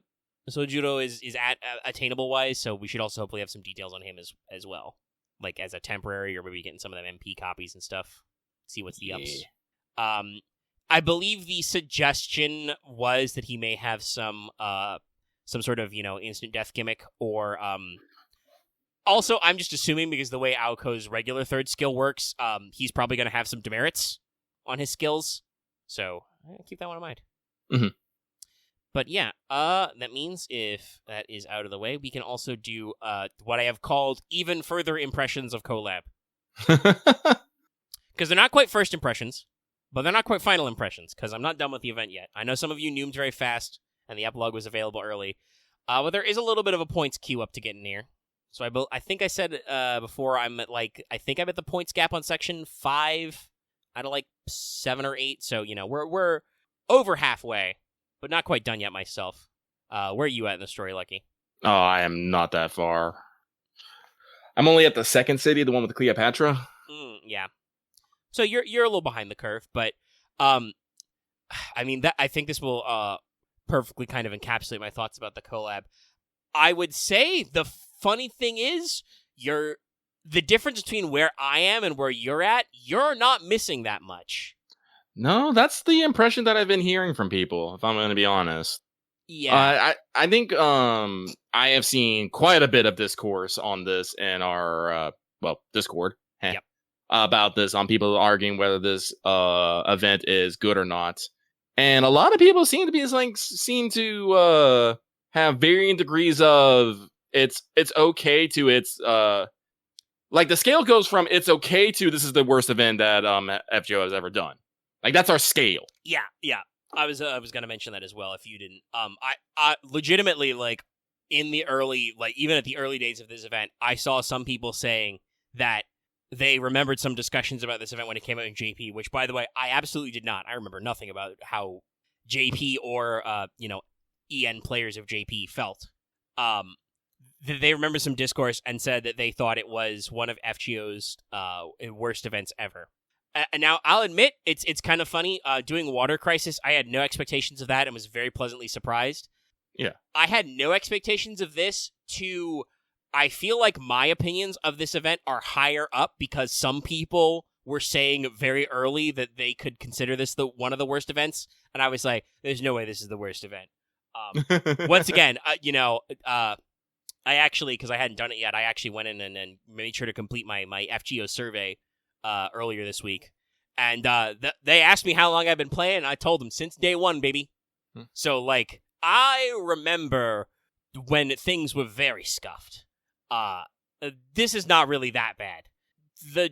Sojuro is at attainable wise, so we should also hopefully have some details on him as well, like as a temporary, or maybe getting some of them MP copies and stuff. See what's the ups. I believe the suggestion was that he may have some sort of instant death gimmick, or also I'm just assuming because the way AOKO's regular third skill works, he's probably going to have some demerits on his skills, so keep that one in mind. Mm-hmm. But yeah, that means if that is out of the way, we can also do what I have called even further impressions of Collab. Because they're not quite first impressions, but they're not quite final impressions, because I'm not done with the event yet. I know some of you noomed very fast, and the epilogue was available early, but there is a little bit of a points queue up to get near. So I think I said before, I'm at the points gap on section 5 out of like 7 or 8, so we're over halfway, but not quite done yet myself. Where are you at in the story, Lucky? Oh, I am not that far. I'm only at the second city, the one with Cleopatra. Yeah. So you're a little behind the curve, but I think this will perfectly kind of encapsulate my thoughts about the collab. I would say the funny thing is the difference between where I am and where you're at, you're not missing that much. No, that's the impression that I've been hearing from people, if I'm going to be honest. Yeah. I think I have seen quite a bit of discourse on this in our, Discord. Yep. About this, on people arguing whether this event is good or not. And a lot of people seem to have varying degrees of it's okay to it's like the scale goes from it's okay to this is the worst event that FGO has ever done. Like that's our scale. Yeah. I was gonna mention that as well if you didn't. I legitimately, like, in the early, like even at the early days of this event, I saw some people saying that they remembered some discussions about this event when it came out in JP, which, by the way, I absolutely did not. I remember nothing about how JP or, EN players of JP felt. They remember some discourse and said that they thought it was one of FGO's worst events ever. And now, I'll admit, it's kind of funny. Doing Water Crisis, I had no expectations of that and was very pleasantly surprised. Yeah. I had no expectations of this I feel like my opinions of this event are higher up because some people were saying very early that they could consider this one of the worst events. And I was like, there's no way this is the worst event. Once again, I actually, because I hadn't done it yet, I actually went in and made sure to complete my FGO survey earlier this week. And they asked me how long I've been playing, and I told them since day one, baby. So, I remember when things were very scuffed. This is not really that bad. The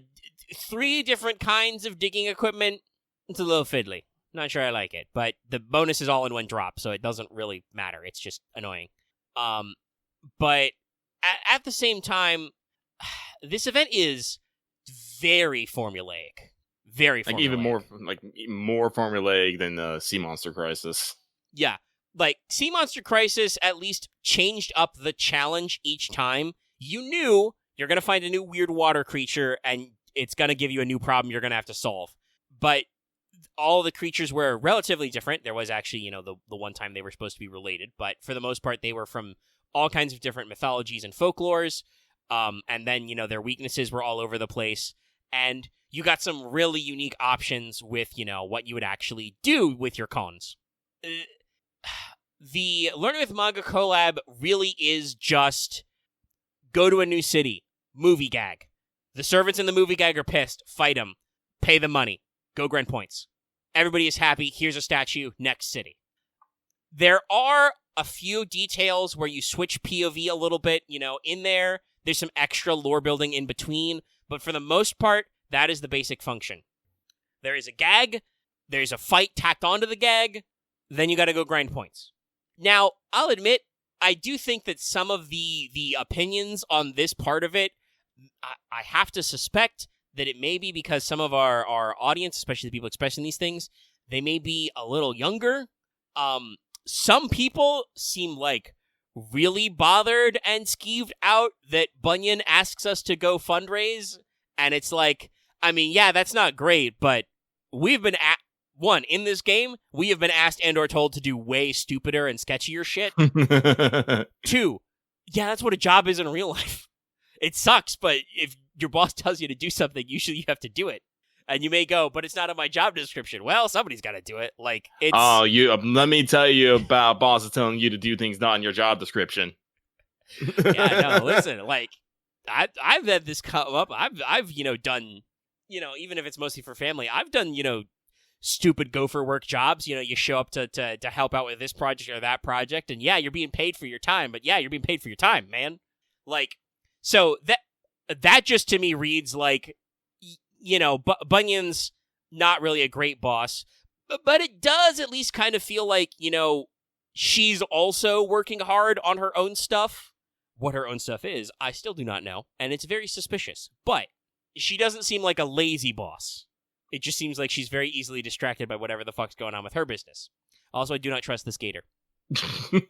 3 different kinds of digging equipment, it's a little fiddly. Not sure I like it, but the bonus is all in one drop, so it doesn't really matter. It's just annoying. But at the same time, this event is very formulaic. Very formulaic. Even more formulaic than Sea Monster Crisis. Yeah. Sea Monster Crisis at least changed up the challenge each time. You knew you're going to find a new weird water creature, and it's going to give you a new problem you're going to have to solve. But all the creatures were relatively different. There was actually, the one time they were supposed to be related, but for the most part, they were from all kinds of different mythologies and folklores. And then, their weaknesses were all over the place. And you got some really unique options with, what you would actually do with your cons. The Learning with Manga collab really is just go to a new city, movie gag. The servants in the movie gag are pissed. Fight them. Pay them money. Go grind points. Everybody is happy. Here's a statue. Next city. There are a few details where you switch POV a little bit, in there. There's some extra lore building in between. But for the most part, that is the basic function. There is a gag. There's a fight tacked onto the gag. Then you got to go grind points. Now, I'll admit, I do think that some of the opinions on this part of it, I have to suspect that it may be because some of our audience, especially the people expressing these things, they may be a little younger. Some people seem really bothered and skeeved out that Bunyan asks us to go fundraise. And it's yeah, that's not great, but we've been in this game, we have been asked and or told to do way stupider and sketchier shit. 2, yeah, that's what a job is in real life. It sucks, but if your boss tells you to do something, usually you have to do it. And you may go, but it's not in my job description. Well, somebody's got to do it. It's... Oh, let me tell you about bosses telling you to do things not in your job description. Yeah, no, listen, I've had this come up. I've done, even if it's mostly for family, I've done, stupid gopher work jobs. You show up to help out with this project or that project, and yeah, you're being paid for your time, but yeah, you're being paid for your time, man. So that just to me reads Bunyan's not really a great boss, but it does at least kind of feel like, she's also working hard on her own stuff. What her own stuff is, I still do not know, and it's very suspicious, but she doesn't seem like a lazy boss. It just seems like she's very easily distracted by whatever the fuck's going on with her business. Also, I do not trust this gator. Do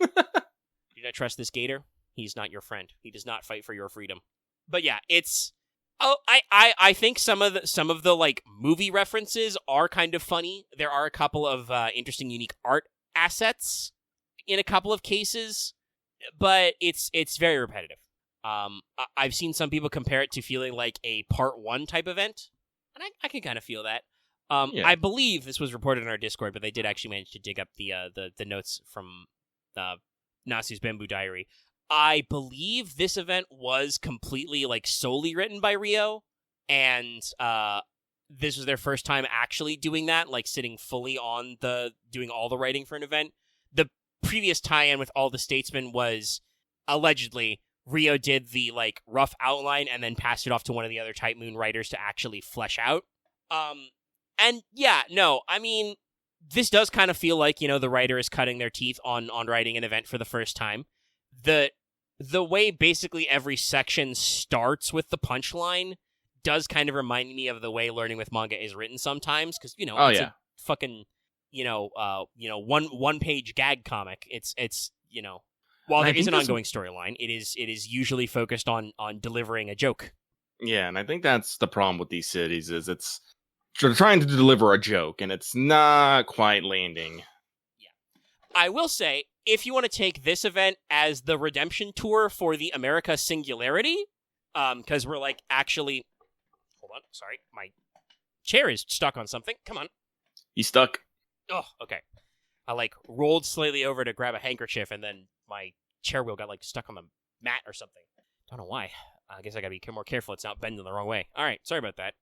not trust this gator. He's not your friend. He does not fight for your freedom. But yeah, it's... Oh, I think some of the movie references are kind of funny. There are a couple of interesting, unique art assets in a couple of cases, but it's very repetitive. I've seen some people compare it to feeling like a Part 1 type event, and I can kind of feel that. Yeah. I believe this was reported in our Discord, but they did actually manage to dig up the notes from Nasu's Bamboo Diary. I believe this event was completely solely written by Rio, and this was their first time actually doing that, sitting fully on doing all the writing for an event. The previous tie-in with all the statesmen was allegedly Rio did the rough outline and then passed it off to one of the other Type Moon writers to actually flesh out. And yeah, no, I mean, this does kind of feel like, the writer is cutting their teeth on writing an event for the first time. The way basically every section starts with the punchline does kind of remind me of the way learning with manga is written sometimes, because Oh, it's yeah. a fucking one page gag comic. It's while And I there is think an that's- ongoing storyline, it is usually focused on delivering a joke. Yeah, and I think that's the problem with these cities is they're trying to deliver a joke, and it's not quite landing. I will say, if you want to take this event as the redemption tour for the America Singularity, because we're like actually, hold on, sorry, my chair is stuck on something. Come on. He's stuck. Oh, okay. I like rolled slightly over to grab a handkerchief, and then my chair wheel got like stuck on the mat or something. Don't know why. I guess I gotta be more careful. It's not bending the wrong way. All right, sorry about that.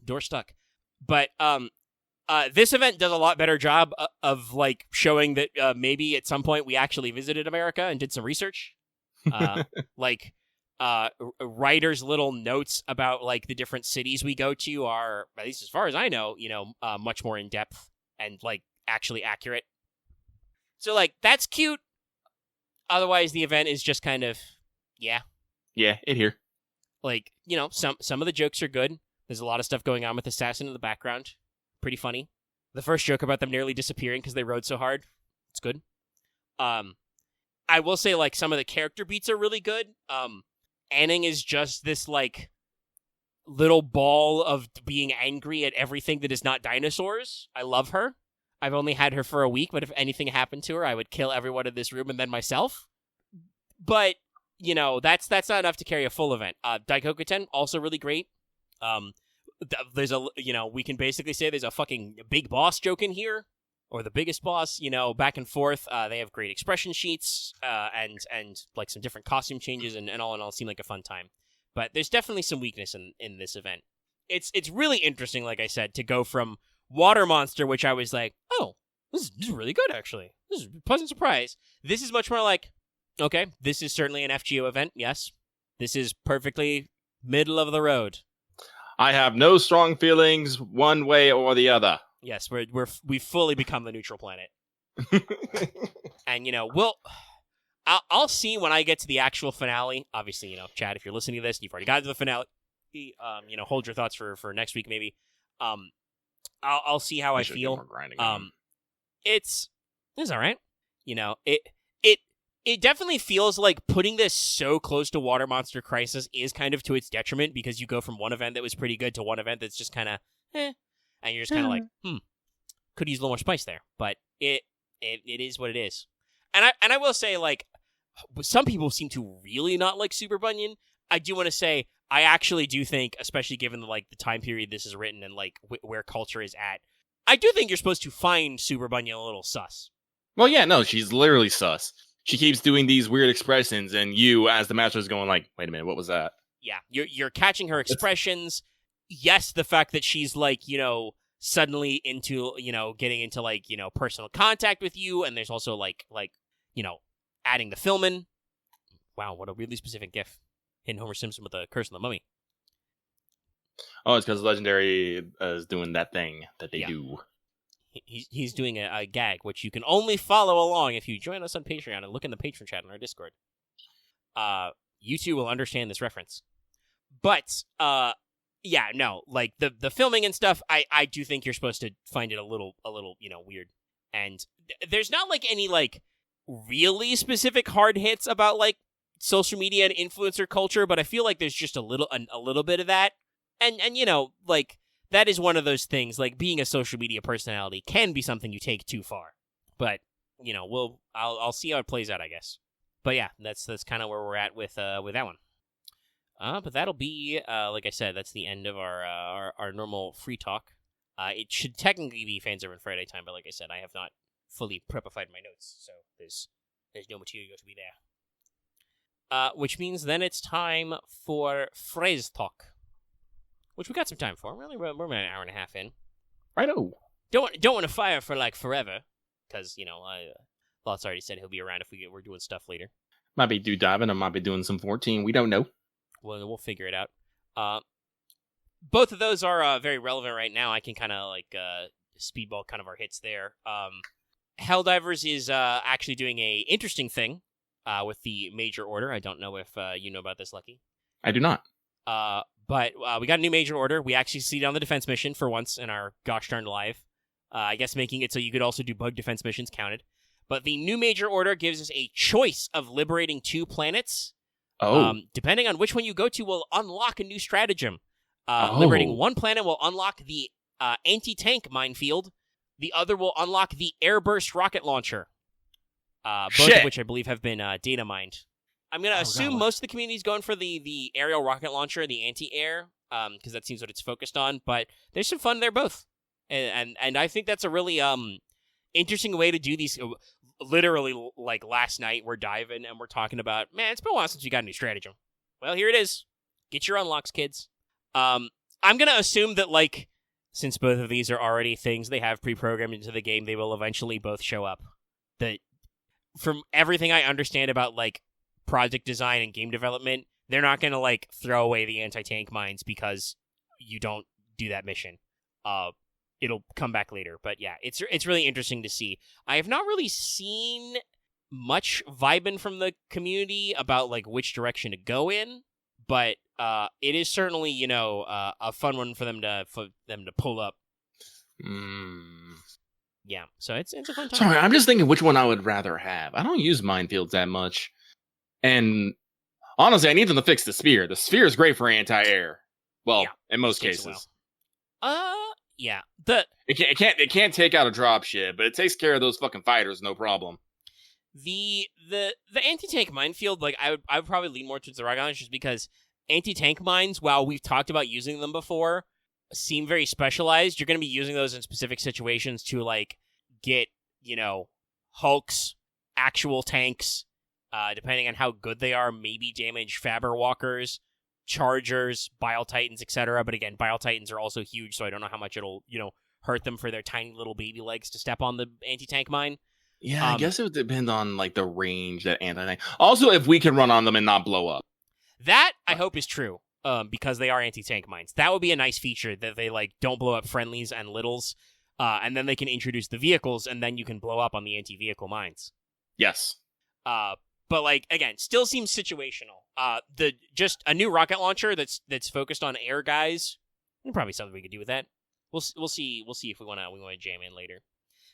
Door stuck. But this event does a lot better job of like showing that maybe at some point we actually visited America and did some research. Like writers' little notes about like the different cities we go to are, at least as far as I know, much more in depth and like actually accurate. So like that's cute. Otherwise, the event is just kind of Yeah, it here. like some of the jokes are good. There's a lot of stuff going on with Assassin in the background. Pretty funny. The first joke about them nearly disappearing because they rode so hard. It's good. I will say like some of the character beats are really good. Anning is just this like little ball of being angry at everything that is not dinosaurs. I love her. I've only had her for a week, but if anything happened to her, I would kill everyone in this room and then myself. But that's not enough to carry a full event. Daikoku-ten also really great. There's we can basically say there's a fucking big boss joke in here, or the biggest boss. Back and forth. They have great expression sheets, and like some different costume changes, and all in all, it seemed like a fun time. But there's definitely some weakness in this event. It's really interesting, like I said, to go from Water Monster, which I was like, oh, this is really good actually. This is a pleasant surprise. This is much more like, okay, this is certainly an FGO event. Yes, this is perfectly middle of the road. I have no strong feelings one way or the other. Yes, we've fully become the neutral planet. And I'll see when I get to the actual finale. Obviously, Chad, if you're listening to this and you've already gotten to the finale, hold your thoughts for next week maybe. I'll see how I feel. It's all right. It definitely feels like putting this so close to Water Monster Crisis is kind of to its detriment, because you go from one event that was pretty good to one event that's just kind of and you're just kind of like, could use a little more spice there. But it is what it is. And I will say, like, some people seem to really not like Super Bunyan. I do want to say, I actually do think, especially given the time period this is written and like where culture is at, I do think you're supposed to find Super Bunyan a little sus. Well, yeah, no, she's literally sus. She keeps doing these weird expressions, and you, as the master, is going like, wait a minute, what was that? Yeah, you're catching her expressions. Yes, the fact that she's like, suddenly into, getting into like, personal contact with you, and there's also like, adding the film in. Wow, what a really specific gif. Hitting Homer Simpson with the curse on the mummy. Oh, it's because Legendary is doing that thing that they do. He's doing a gag, which you can only follow along if you join us on Patreon and look in the patron chat on our Discord. You two will understand this reference. But, yeah, no, like, the filming and stuff, I do think you're supposed to find it a little, weird. And there's not, like, any, like, really specific hard hits about, like, social media and influencer culture, but I feel like there's just a little bit of that. And like, that is one of those things, like, being a social media personality can be something you take too far. But, I'll see how it plays out, I guess. But yeah, that's kind of where we're at with that one. But that'll be, like I said, that's the end of our normal free talk. It should technically be Fanservice Friday time, but like I said, I have not fully prepified my notes, so there's no material to be there. Which means then it's time for phrase talk. Which we got some time for. We're about an hour and a half in. Righto. Don't want to fire for like forever, because Lots already said he'll be around if we're doing stuff later. Might be do diving, or might be doing some 14. We don't know. Well, we'll figure it out. Both of those are very relevant right now. I can kind of like speedball kind of our hits there. Helldivers is actually doing a interesting thing with the major order. I don't know if you know about this, Lucky. I do not. But we got a new major order. We actually succeeded on the defense mission for once in our gosh darn life. I guess making it so you could also do bug defense missions counted. But the new major order gives us a choice of liberating 2 planets. Depending on which one you go to will unlock a new stratagem. Liberating 1 planet will unlock the anti-tank minefield. The other will unlock the airburst rocket launcher. Both of which I believe have been data mined. I'm going to assume most of the community is going for the aerial rocket launcher, the anti-air, because that seems what it's focused on. But there's some fun there both. And I think that's a really interesting way to do these. Literally, like last night, we're diving and we're talking about, man, it's been a while since we got a new stratagem. Well, here it is. Get your unlocks, kids. I'm going to assume that, like, since both of these are already things they have pre-programmed into the game, they will eventually both show up. From everything I understand about, like, project design and game development, they're not going to, like, throw away the anti-tank mines because you don't do that mission. It'll come back later. But yeah, it's really interesting to see. I have not really seen much vibing from the community about like which direction to go in, but it is certainly, you know, a fun one for them to pull up. Yeah, so it's a fun time. Sorry, I'm just thinking which one I would rather have. I don't use minefields that much, and honestly, I need them to fix the spear. The spear is great for anti-air. Well, yeah, in most cases. Yeah. It can't take out a dropship, but it takes care of those fucking fighters, no problem. The anti-tank minefield, like I would probably lean more towards the rocket launcher just because anti-tank mines, while we've talked about using them before, seem very specialized. You're going to be using those in specific situations to like get, you know, hulks, actual tanks, depending on how good they are, maybe damage Faber walkers, Chargers, Bile Titans, etc. But again, Bile Titans are also huge, so I don't know how much it'll, you know, hurt them for their tiny little baby legs to step on the anti-tank mine. Yeah, I guess it would depend on like the range that anti-tank. Also, if we can run on them and not blow up. That I hope is true, because they are anti-tank mines. That would be a nice feature that they like don't blow up friendlies and littles, and then they can introduce the vehicles, and then you can blow up on the anti-vehicle mines. Yes. But like again, still seems situational. Just a new rocket launcher that's focused on air guys. Probably something we could do with that. We'll see if we want to jam in later.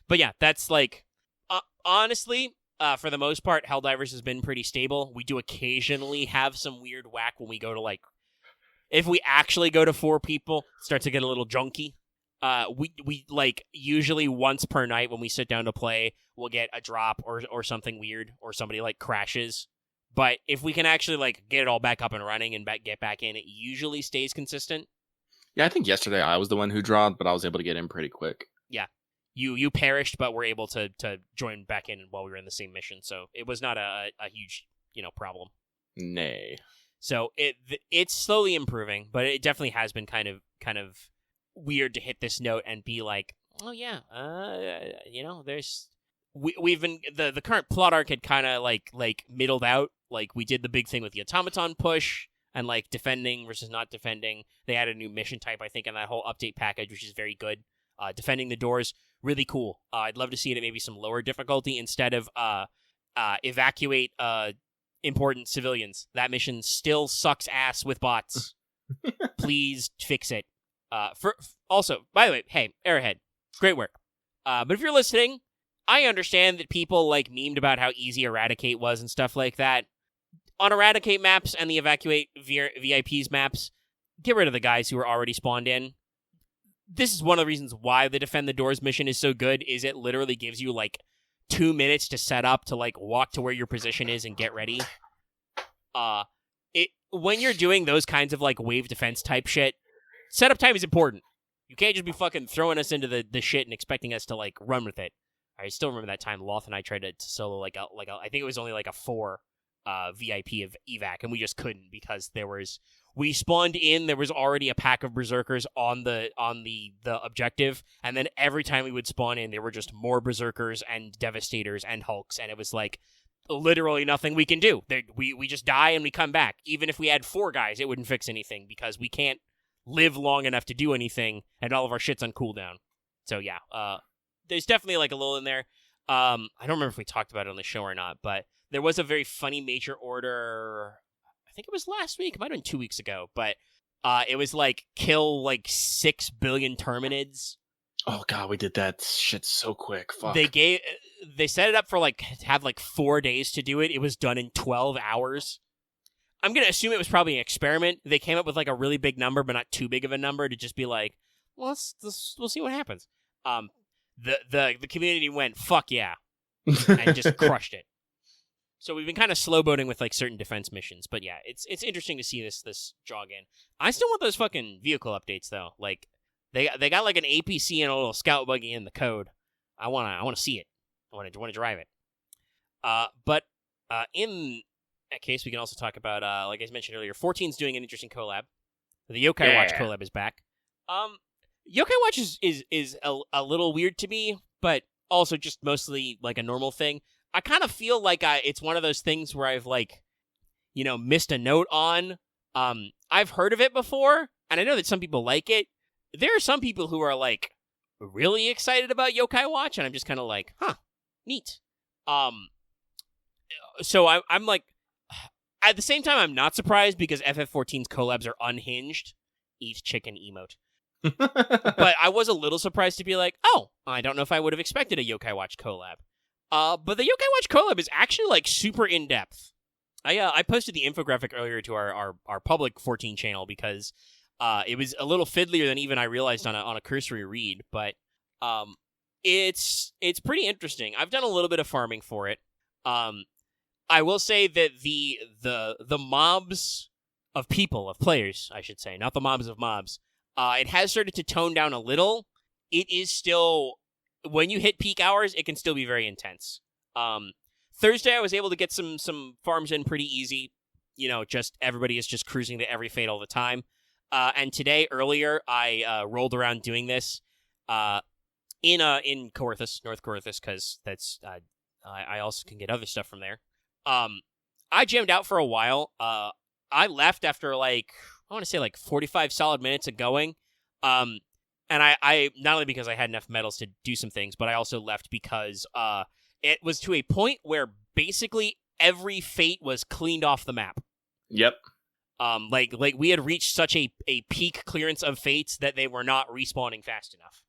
But yeah, that's like honestly, for the most part, Helldivers has been pretty stable. We do occasionally have some weird whack when we go to like, if we actually go to 4 people, it starts to get a little junky. We like usually once per night when we sit down to play, we'll get a drop or something weird or somebody like crashes. But if we can actually like get it all back up and running and get back in, it usually stays consistent. Yeah, I think yesterday I was the one who dropped, but I was able to get in pretty quick. Yeah, you perished, but were able to join back in while we were in the same mission, so it was not a huge, you know, problem. Nay. So it's slowly improving, but it definitely has been kind of weird to hit this note and be like, oh yeah, you know, we've been the current plot arc had kind of like middled out. Like we did the big thing with the automaton push and like defending versus not defending. They added a new mission type, I think, in that whole update package, which is very good. Defending the doors, really cool. I'd love to see it at maybe some lower difficulty instead of evacuate important civilians. That mission still sucks ass with bots. Please fix it. Also, by the way, hey, Airhead, great work. But if you're listening, I understand that people like memed about how easy Eradicate was and stuff like that. On Eradicate maps and the Evacuate VIPs maps, get rid of the guys who are already spawned in. This is one of the reasons why the Defend the Doors mission is so good, is it literally gives you like 2 minutes to set up to like walk to where your position is and get ready. When you're doing those kinds of like wave defense type shit, setup time is important. You can't just be fucking throwing us into the shit and expecting us to like run with it. I still remember that time Loth and I tried to solo like a I think it was only like a 4 VIP of evac, and we just couldn't because we spawned in, there was already a pack of berserkers on the objective, and then every time we would spawn in, there were just more berserkers and devastators and hulks, and it was like literally nothing we can do. We just die and we come back. Even if we had 4 guys, it wouldn't fix anything because we can't live long enough to do anything, and all of our shit's on cooldown. So yeah, there's definitely like a little in there. I don't remember if we talked about it on the show or not, but there was a very funny major order. I think it was last week. It might have been 2 weeks ago, but it was like kill like 6 billion Terminids. Oh god, we did that shit so quick. Fuck. They set it up for like to have like 4 days to do it. It was done in 12 hours. I'm gonna assume it was probably an experiment. They came up with like a really big number, but not too big of a number to just be like, well, we'll see what happens. The community went fuck yeah, and just crushed it. So we've been kind of slow boating with like certain defense missions, but yeah, it's interesting to see this jog in. I still want those fucking vehicle updates though. Like they got like an APC and a little scout buggy in the code. I wanna see it. I wanna drive it. But in that case, we can also talk about like I mentioned earlier, 14's doing an interesting collab. The Yokai Watch collab is back. Yokai Watch is a little weird to me, but also just mostly like a normal thing. I kind of feel like it's one of those things where I've like, missed a note on. I've heard of it before, and I know that some people like it. There are some people who are like really excited about Yokai Watch, and I'm just kind of like, huh, neat. So I'm like, at the same time, I'm not surprised because FF14's collabs are unhinged. Eat chicken emote. But I was a little surprised to be like, oh, I don't know if I would have expected a Yokai Watch collab. But the Yokai Watch collab is actually like super in depth. I posted the infographic earlier to our public 14 channel because it was a little fiddlier than even I realized on a cursory read. But it's pretty interesting. I've done a little bit of farming for it. I will say that the mobs of people, of players, I should say, not the mobs of mobs. It has started to tone down a little. It is still, when you hit peak hours, it can still be very intense. Thursday, I was able to get some farms in pretty easy. Just everybody is just cruising to every fate all the time. And today, earlier, I rolled around doing this in Coerthus, North Coerthus, because that's I also can get other stuff from there. I jammed out for a while. I left after I want to say 45 solid minutes of going. And I not only because I had enough metals to do some things, but I also left because it was to a point where basically every fate was cleaned off the map. Yep. Like we had reached such a peak clearance of fates that they were not respawning fast enough.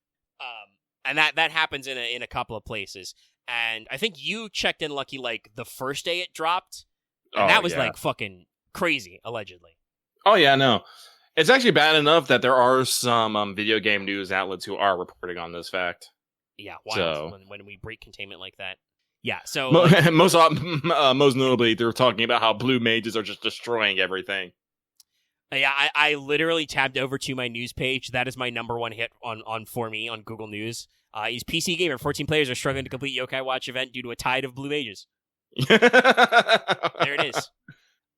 And that happens in a couple of places. And I think you checked in lucky the first day it dropped. And that was fucking crazy, allegedly. Oh yeah, no. It's actually bad enough that there are some video game news outlets who are reporting on this fact. Yeah, wild. So, when we break containment like that. Yeah, so most notably, they're talking about how blue mages are just destroying everything. Yeah, I literally tabbed over to my news page. That is my number one hit on for me on Google News. Is PC Gamer 14 players are struggling to complete Yokai Watch event due to a tide of blue mages. There it is.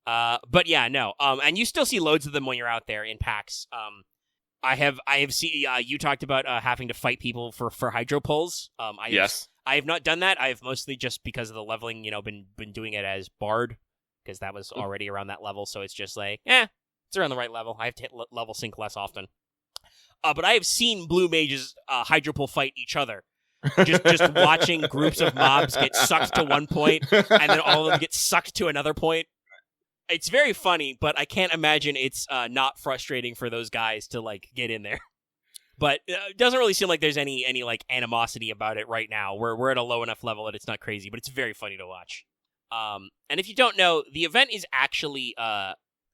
But yeah, no. And you still see loads of them when you're out there in packs. I have seen you talked about having to fight people for hydro pulls. Yes. I have not done that. I have mostly just because of the leveling, been doing it as Bard because that was already around that level. So it's just it's around the right level. I have to hit level sync less often. But I have seen blue mages hydro pull fight each other. Just watching groups of mobs get sucked to one point and then all of them get sucked to another point. It's very funny, but I can't imagine it's not frustrating for those guys to get in there. But it doesn't really seem like there's any animosity about it right now. We're at a low enough level that it's not crazy, but it's very funny to watch. And if you don't know, the event is actually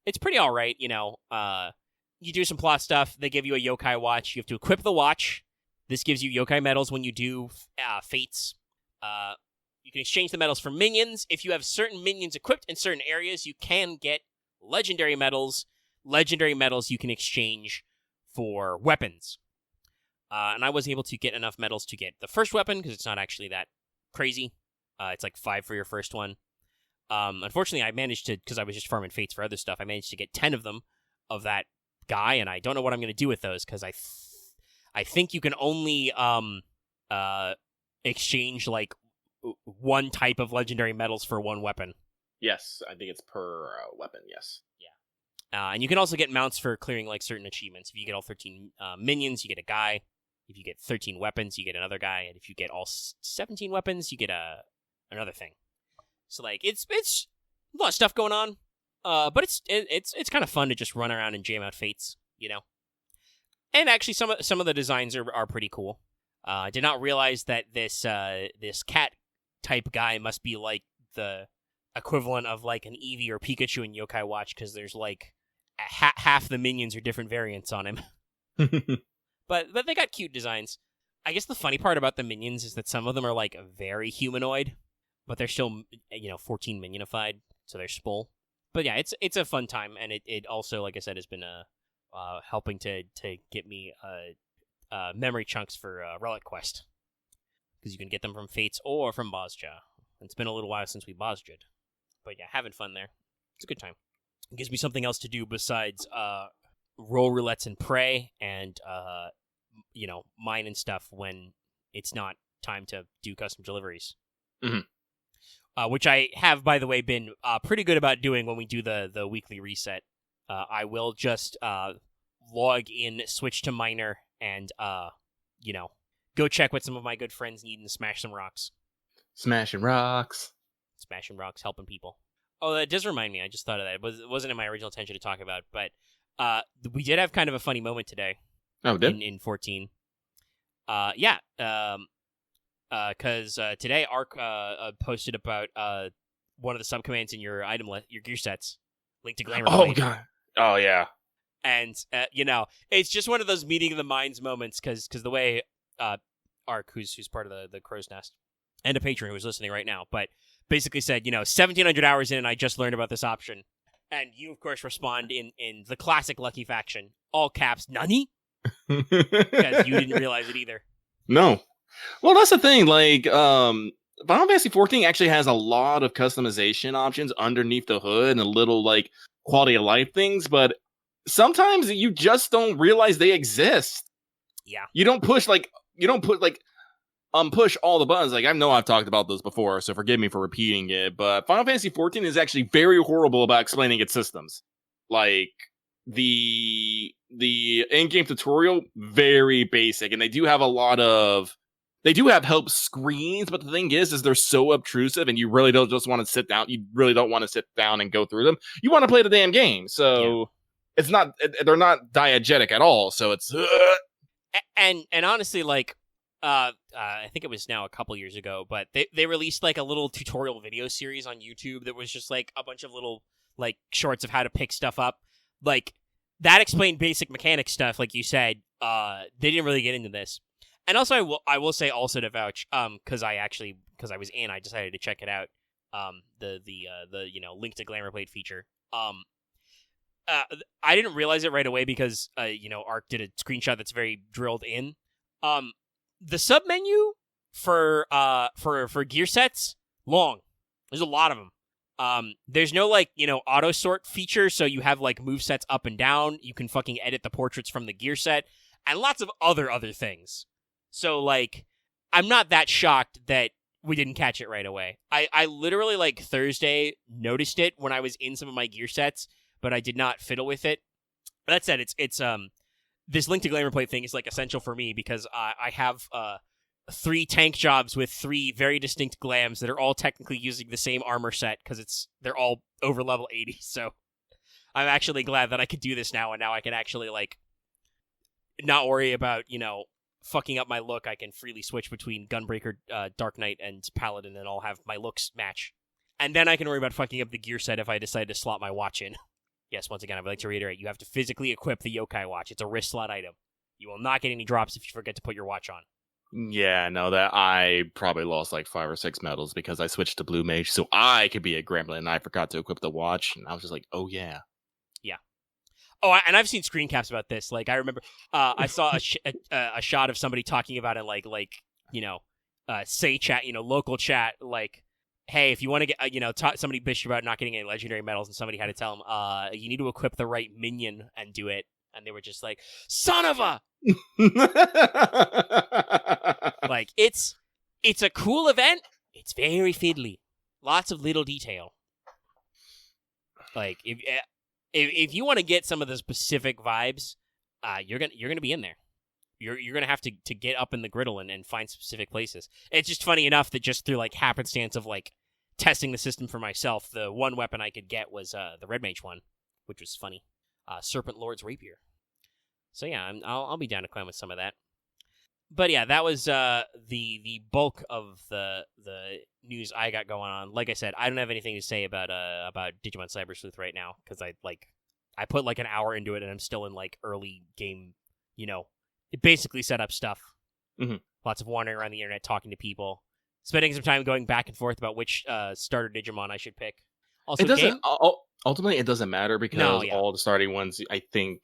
it's pretty all right. You do some plot stuff. They give you a yokai watch. You have to equip the watch. This gives you yokai medals when you do fates. You can exchange the medals for minions. If you have certain minions equipped in certain areas, you can get legendary medals. Legendary medals you can exchange for weapons. And I was able to get enough medals to get the first weapon, because it's not actually that crazy. It's 5 for your first one. Unfortunately, I managed to, because I was just farming fates for other stuff, I managed to get 10 of them of that guy, and I don't know what I'm going to do with those, because I think you can only exchange one type of legendary medals for one weapon. Yes, I think it's per weapon, yes. Yeah. And you can also get mounts for clearing certain achievements. If you get all 13 minions, you get a guy. If you get 13 weapons, you get another guy. And if you get all 17 weapons, you get another thing. So it's a lot of stuff going on. But it's kind of fun to just run around and jam out fates, And actually, some of the designs are pretty cool. I did not realize that this cat type guy must be like the equivalent of like an Eevee or Pikachu in Yokai Watch, because there's like half the minions are different variants on him. But they got cute designs. I guess the funny part about the minions is that some of them are like very humanoid, but they're still 14 minionified, so they're spul. But yeah, it's a fun time, and it also, like I said, has been helping to get me memory chunks for Relic Quest, because you can get them from Fates or from Bozja. It's been a little while since we Bozja'd, but yeah, having fun there. It's a good time. It gives me something else to do besides roll roulettes and pray, and mine and stuff when it's not time to do custom deliveries. Mm-hmm. Which I have, by the way, been pretty good about doing when we do the weekly reset. I will just log in, switch to minor, and go check what some of my good friends need and smash some rocks. Smashing rocks. Smashing rocks, helping people. Oh, that does remind me. I just thought of that. It wasn't in my original intention to talk about, but we did have kind of a funny moment today. Oh, did? In 14. Yeah. Because today Ark posted about one of the subcommands in your item your gear sets, Link to Glamour. Oh god. Oh yeah. And it's just one of those meeting of the minds moments, because the way Ark, who's part of the Crow's Nest, and a patron who's listening right now, but basically said, 1,700 hours in, and I just learned about this option. And you, of course, respond in the classic Lucky faction, all caps, "Nani?" Because you didn't realize it either. No. Well, that's the thing. Like, Final Fantasy XIV actually has a lot of customization options underneath the hood and a little like quality of life things, but sometimes you just don't realize they exist. Yeah. You don't push all the buttons. Like, I know I've talked about this before, so forgive me for repeating it, but Final Fantasy XIV is actually very horrible about explaining its systems. Like, the in-game tutorial, very basic, and they do have help screens, but the thing is they're so obtrusive, and you really don't just want to sit down. You really don't want to sit down and go through them. You want to play the damn game, so it's not. They're not diegetic at all. So it's and honestly, like, I think it was now a couple years ago, but they released like a little tutorial video series on YouTube that was just like a bunch of little like shorts of how to pick stuff up. Like, that explained basic mechanic stuff, like you said. They didn't really get into this. And also, I will say also to vouch, because I was in, I decided to check it out. The Link to Glamour Blade feature. I didn't realize it right away because Ark did a screenshot that's very drilled in. The sub menu for gear sets, long. There's a lot of them. There's no auto sort feature, so you have like move sets up and down. You can fucking edit the portraits from the gear set, and lots of other things. So, like, I'm not that shocked that we didn't catch it right away. I literally, like, Thursday noticed it when I was in some of my gear sets, but I did not fiddle with it. That said, it's this Link to Glamour Plate thing is, like, essential for me because I have 3 tank jobs with 3 very distinct glams that are all technically using the same armor set because they're all over level 80, so I'm actually glad that I could do this now, and now I can actually, like, not worry about, fucking up my look. I can freely switch between Gunbreaker, Dark Knight, and Paladin, and I'll have my looks match. And then I can worry about fucking up the gear set if I decide to slot my watch in. Yes, once again, I would like to reiterate, you have to physically equip the Yokai Watch. It's a wrist slot item. You will not get any drops if you forget to put your watch on. Yeah, no, that I probably lost like 5 or 6 medals because I switched to Blue Mage so I could be a Gremlin, and I forgot to equip the watch, and I was just like, oh yeah. Yeah. Oh, and I've seen screen caps about this. Like, I remember I saw a shot of somebody talking about it, say chat, local chat, like, hey, if you want to get, somebody bitched about not getting any legendary medals, and somebody had to tell them, you need to equip the right minion and do it. And they were just like, son of a! Like, it's a cool event. It's very fiddly. Lots of little detail. Like, if you want to get some of the specific vibes, you're gonna be in there. You're gonna have to get up in the griddle and find specific places. It's just funny enough that just through like happenstance of like testing the system for myself, the one weapon I could get was the Red Mage one, which was funny. Serpent Lord's Rapier. So yeah, I'll be down to climb with some of that. But yeah, that was the bulk of the news I got going on. Like I said, I don't have anything to say about Digimon Cyber Sleuth right now because I put like an hour into it and I'm still in like early game. It basically set up stuff. Mm-hmm. Lots of wandering around the internet, talking to people, spending some time going back and forth about which starter Digimon I should pick. Also, it doesn't. Ultimately, it doesn't matter because all the starting ones, I think,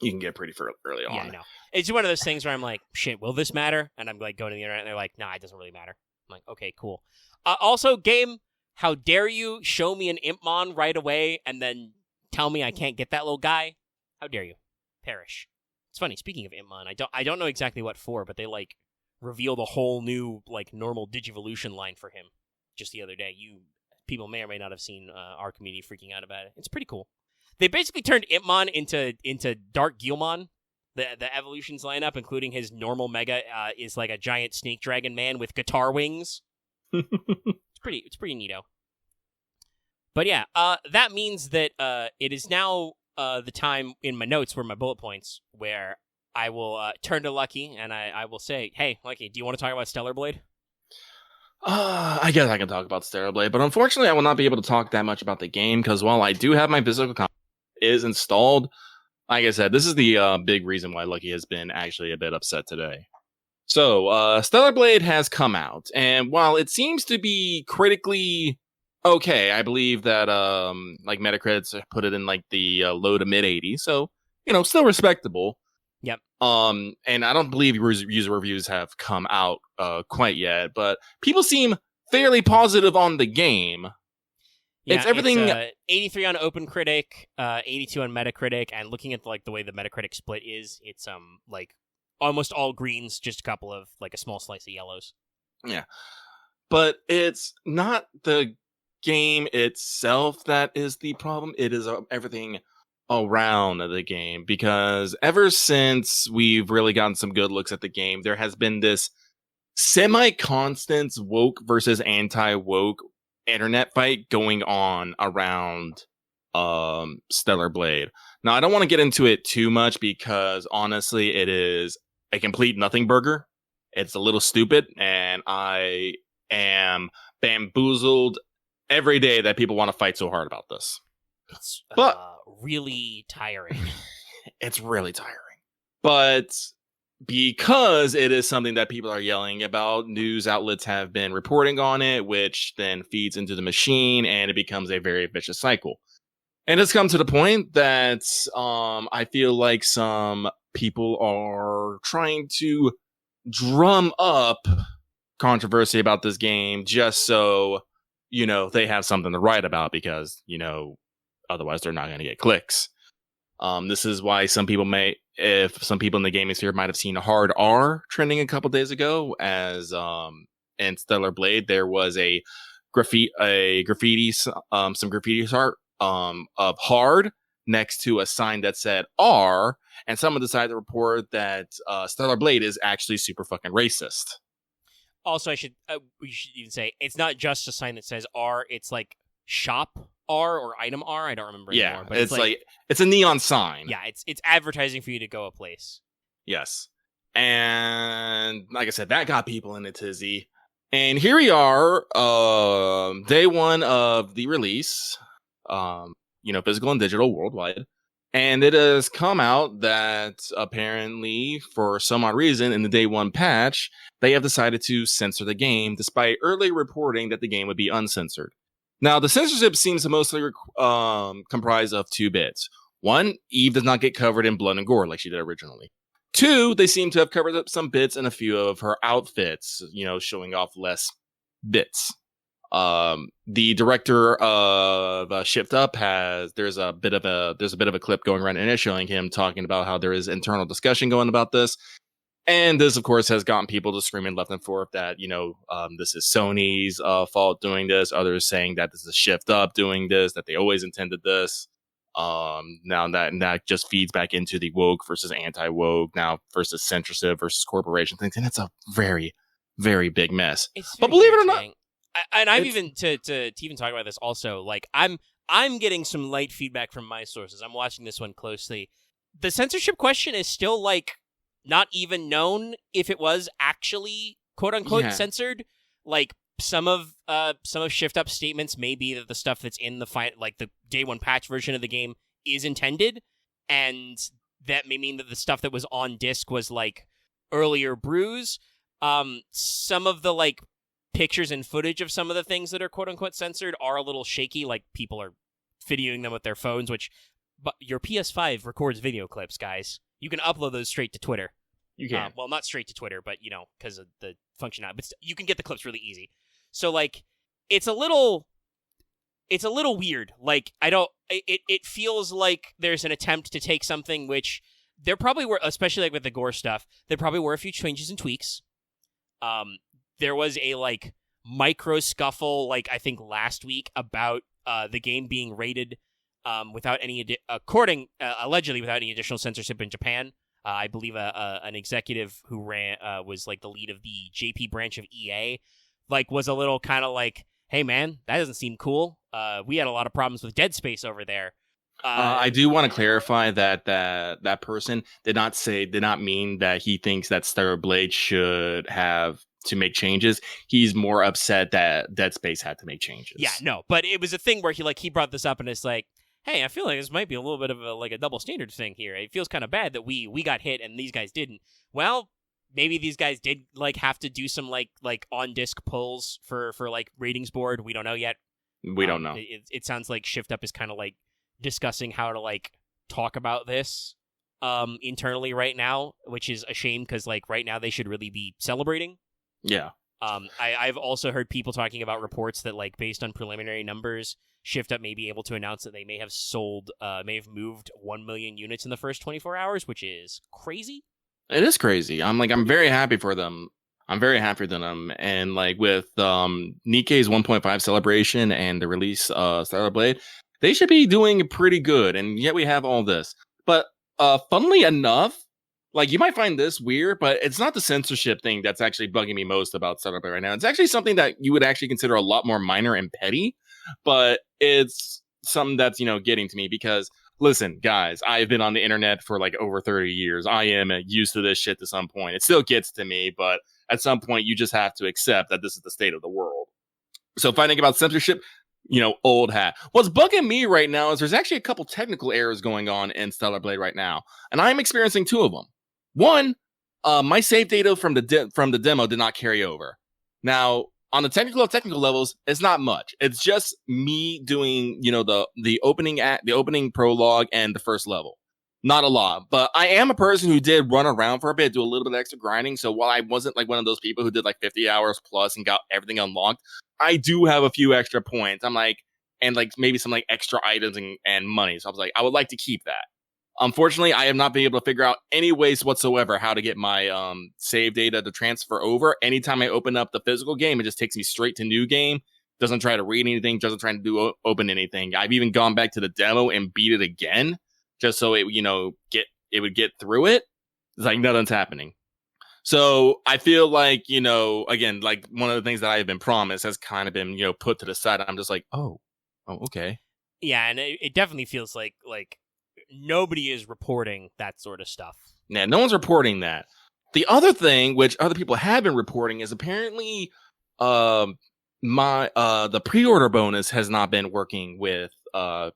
you can get pretty early on. Yeah, I know. It's one of those things where I'm like, shit, will this matter? And I'm like going to the internet and they're like, nah, it doesn't really matter. I'm like, okay, cool. Also, game, how dare you show me an Impmon right away and then tell me I can't get that little guy? How dare you? Perish. It's funny, speaking of Impmon, I don't know exactly what for, but they like revealed a whole new like normal Digivolution line for him just the other day. People may or may not have seen our community freaking out about it. It's pretty cool. They basically turned Impmon into Dark Guilmon. The evolutions lineup, including his normal Mega, is like a giant snake dragon man with guitar wings. It's pretty neato. But yeah, that means that it is now the time in my notes where my bullet points where I will turn to Lucky and I will say, hey, Lucky, do you want to talk about Stellar Blade? I guess I can talk about Stellar Blade, but unfortunately I will not be able to talk that much about the game because while I do have my physical copy is installed, like I said, this is the big reason why Lucky has been actually a bit upset today. So, Stellar Blade has come out, and while it seems to be critically okay, I believe that like Metacritic put it in like the low to mid 80s, so still respectable. Yep. And I don't believe user reviews have come out quite yet, but people seem fairly positive on the game. Yeah, it's everything. 83 on OpenCritic, 82 on Metacritic, and looking at like the way the Metacritic split is, it's like almost all greens, just a couple of like a small slice of yellows. Yeah, but it's not the game itself that is the problem. It is everything around the game, because ever since we've really gotten some good looks at the game, there has been this semi-constant woke versus anti-woke internet fight going on around Stellar Blade. Now, I don't want to get into it too much because honestly, it is a complete nothing burger. It's a little stupid, and I am bamboozled every day that people want to fight so hard about this. It's but really tiring. It's really tiring. But because it is something that people are yelling about, news outlets have been reporting on it, which then feeds into the machine, and it becomes a very vicious cycle. And it's come to the point that I feel like some people are trying to drum up controversy about this game just so, they have something to write about because, otherwise they're not going to get clicks. This is why some people if some people in the gaming sphere might have seen a hard R trending a couple days ago, as in Stellar Blade there was some graffiti art of hard next to a sign that said R, and someone decided to report that Stellar Blade is actually super fucking racist. Also, we should even say it's not just a sign that says R; it's like shop R or item R. I don't remember anymore. But it's like it's a neon sign. Yeah, it's advertising for you to go a place. Yes, and like I said, that got people in a tizzy. And here we are, day one of the release. Physical and digital worldwide. And it has come out that apparently, for some odd reason, in the day one patch, they have decided to censor the game, despite early reporting that the game would be uncensored. Now, the censorship seems to mostly comprise of two bits. One, Eve does not get covered in blood and gore like she did originally. Two, they seem to have covered up some bits in a few of her outfits, showing off less bits. The director of Shift Up there's a bit of a clip going around and showing him talking about how there is internal discussion going about this. And this, of course, has gotten people to screaming left and forth that, this is Sony's fault doing this. Others saying that this is Shift Up doing this, that they always intended this. Now that just feeds back into the woke versus anti-woke, now versus censorship versus corporation things. And it's a very, very big mess. It's but believe it or not, And I've even to even talk about this also. Like I'm getting some light feedback from my sources. I'm watching this one closely. The censorship question is still like not even known if it was actually quote unquote censored. Like some of Shift Up's statements may be that the stuff that's in the day one patch version of the game is intended, and that may mean that the stuff that was on disc was like earlier brews. Some of the like pictures and footage of some of the things that are quote unquote censored are a little shaky, like people are videoing them with their phones, but your PS5 records video clips, guys. You can upload those straight to Twitter. You can. Well, not straight to Twitter, but because of the functionality, but you can get the clips really easy. So like it's a little weird. Like it feels like there's an attempt to take something which there probably were, especially like with the gore stuff, there probably were a few changes and tweaks. There was a like micro scuffle, like I think last week about the game being rated without any allegedly without any additional censorship in Japan. I believe an executive who was like the lead of the JP branch of EA, like was a little kind of like, hey man, that doesn't seem cool. We had a lot of problems with Dead Space over there. I do want to clarify that person did not mean that he thinks that Stellar Blade should have to make changes. He's more upset that Dead Space had to make changes. Yeah, no, but it was a thing where he brought this up and it's like, hey, I feel like this might be a little bit of a double standard thing here. It feels kind of bad that we got hit and these guys didn't. Well, maybe these guys did like have to do some like on disc pulls for like ratings board. We don't know yet. We don't know. It sounds like Shift Up is kind of like discussing how to like talk about this internally right now, which is a shame because like right now they should really be celebrating. Yeah. I've also heard people talking about reports that like based on preliminary numbers, Shift Up may be able to announce that they may have moved 1 million units in the first 24 hours, which is crazy. It is crazy. I'm very happy for them. I'm very happy for them. And like with Nikkei's 1.5 celebration and the release Stellar Blade, they should be doing pretty good. And yet we have all this. But funnily enough, like you might find this weird, but it's not the censorship thing that's actually bugging me most about Stellar Blade right now. It's actually something that you would actually consider a lot more minor and petty, but it's something that's, getting to me because listen, guys, I've been on the internet for like over 30 years. I am used to this shit to some point. It still gets to me, but at some point you just have to accept that this is the state of the world. So finding about censorship, old hat. What's bugging me right now is there's actually a couple technical errors going on in Stellar Blade right now, and I'm experiencing two of them. One, my save data from the demo did not carry over. Now, on the technical levels, it's not much. It's just me doing, the opening prologue and the first level. Not a lot, but I am a person who did run around for a bit, do a little bit of extra grinding. So while I wasn't like one of those people who did like 50 hours plus and got everything unlocked, I do have a few extra points. I'm like, and like maybe some like extra items and money. So I was like, I would like to keep that. Unfortunately, I have not been able to figure out any ways whatsoever how to get my save data to transfer over. Anytime I open up the physical game, it just takes me straight to new game. Doesn't try to read anything, doesn't try to open anything. I've even gone back to the demo and beat it again just so it would get through it. It's like nothing's happening. So I feel like, again, like one of the things that I've been promised has kind of been, put to the side. I'm just like, oh, okay. Yeah, and it definitely feels like nobody is reporting that sort of stuff. Yeah, no one's reporting that. The other thing, which other people have been reporting, is apparently the pre-order bonus has not been working with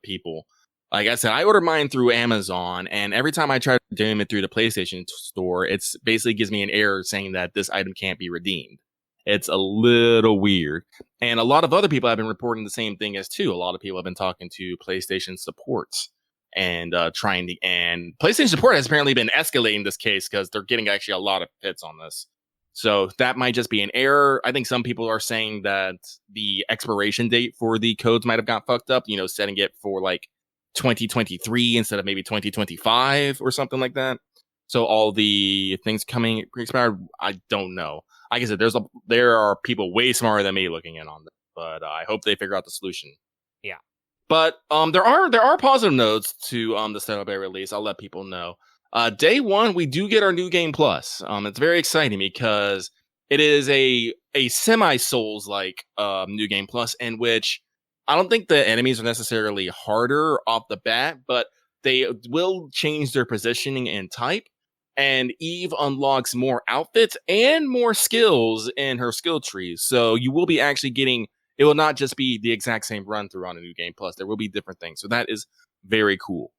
people. Like I said, I ordered mine through Amazon, and every time I try to redeem it through the PlayStation store, it's basically gives me an error saying that this item can't be redeemed. It's a little weird. And a lot of other people have been reporting the same thing as too. A lot of people have been talking to PlayStation supports and PlayStation support has apparently been escalating this case because they're getting actually a lot of hits on this. So that might just be an error. I think some people are saying that the expiration date for the codes might have got fucked up, setting it for like 2023 instead of maybe 2025 or something like that. So all the things coming pre-expired, I don't know. Like I said, there are people way smarter than me looking in on this, but I hope they figure out the solution. Yeah. But there are positive notes to the Stellar Blade release. I'll let people know. Day one, we do get our new game plus. It's very exciting because it is a semi-Souls like New Game Plus, in which I don't think the enemies are necessarily harder off the bat, but they will change their positioning and type. And Eve unlocks more outfits and more skills in her skill trees. So you will be actually getting, it will not just be the exact same run through on a New Game Plus. There will be different things. So that is very cool.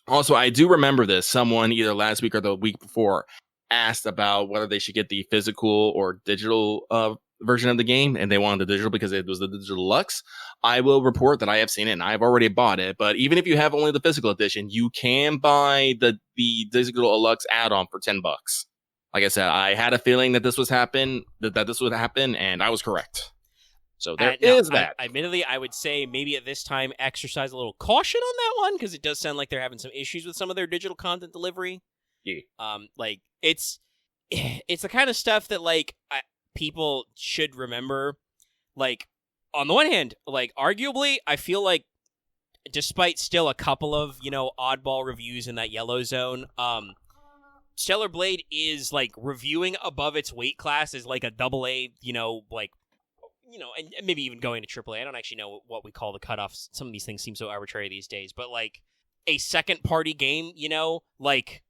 Also, I do remember this. Someone either last week or the week before asked about whether they should get the physical or digital version of the game, and they wanted the digital because it was the digital deluxe. I will report that I have seen it and I've already bought it. But even if you have only the physical edition, you can buy the digital deluxe add-on for $10. Like I said, I had a feeling that this was that this would happen, and I was correct. So there is that. Admittedly, I would say maybe at this time exercise a little caution on that one, because it does sound like they're having some issues with some of their digital content delivery. Yeah. Like it's the kind of stuff that like people should remember. Like on the one hand, like arguably, I feel like despite still a couple of oddball reviews in that yellow zone, Stellar Blade is like reviewing above its weight class as like a AA, and maybe even going to AAA. I don't actually know what we call the cutoffs. Some of these things seem so arbitrary these days, but like a second party game, like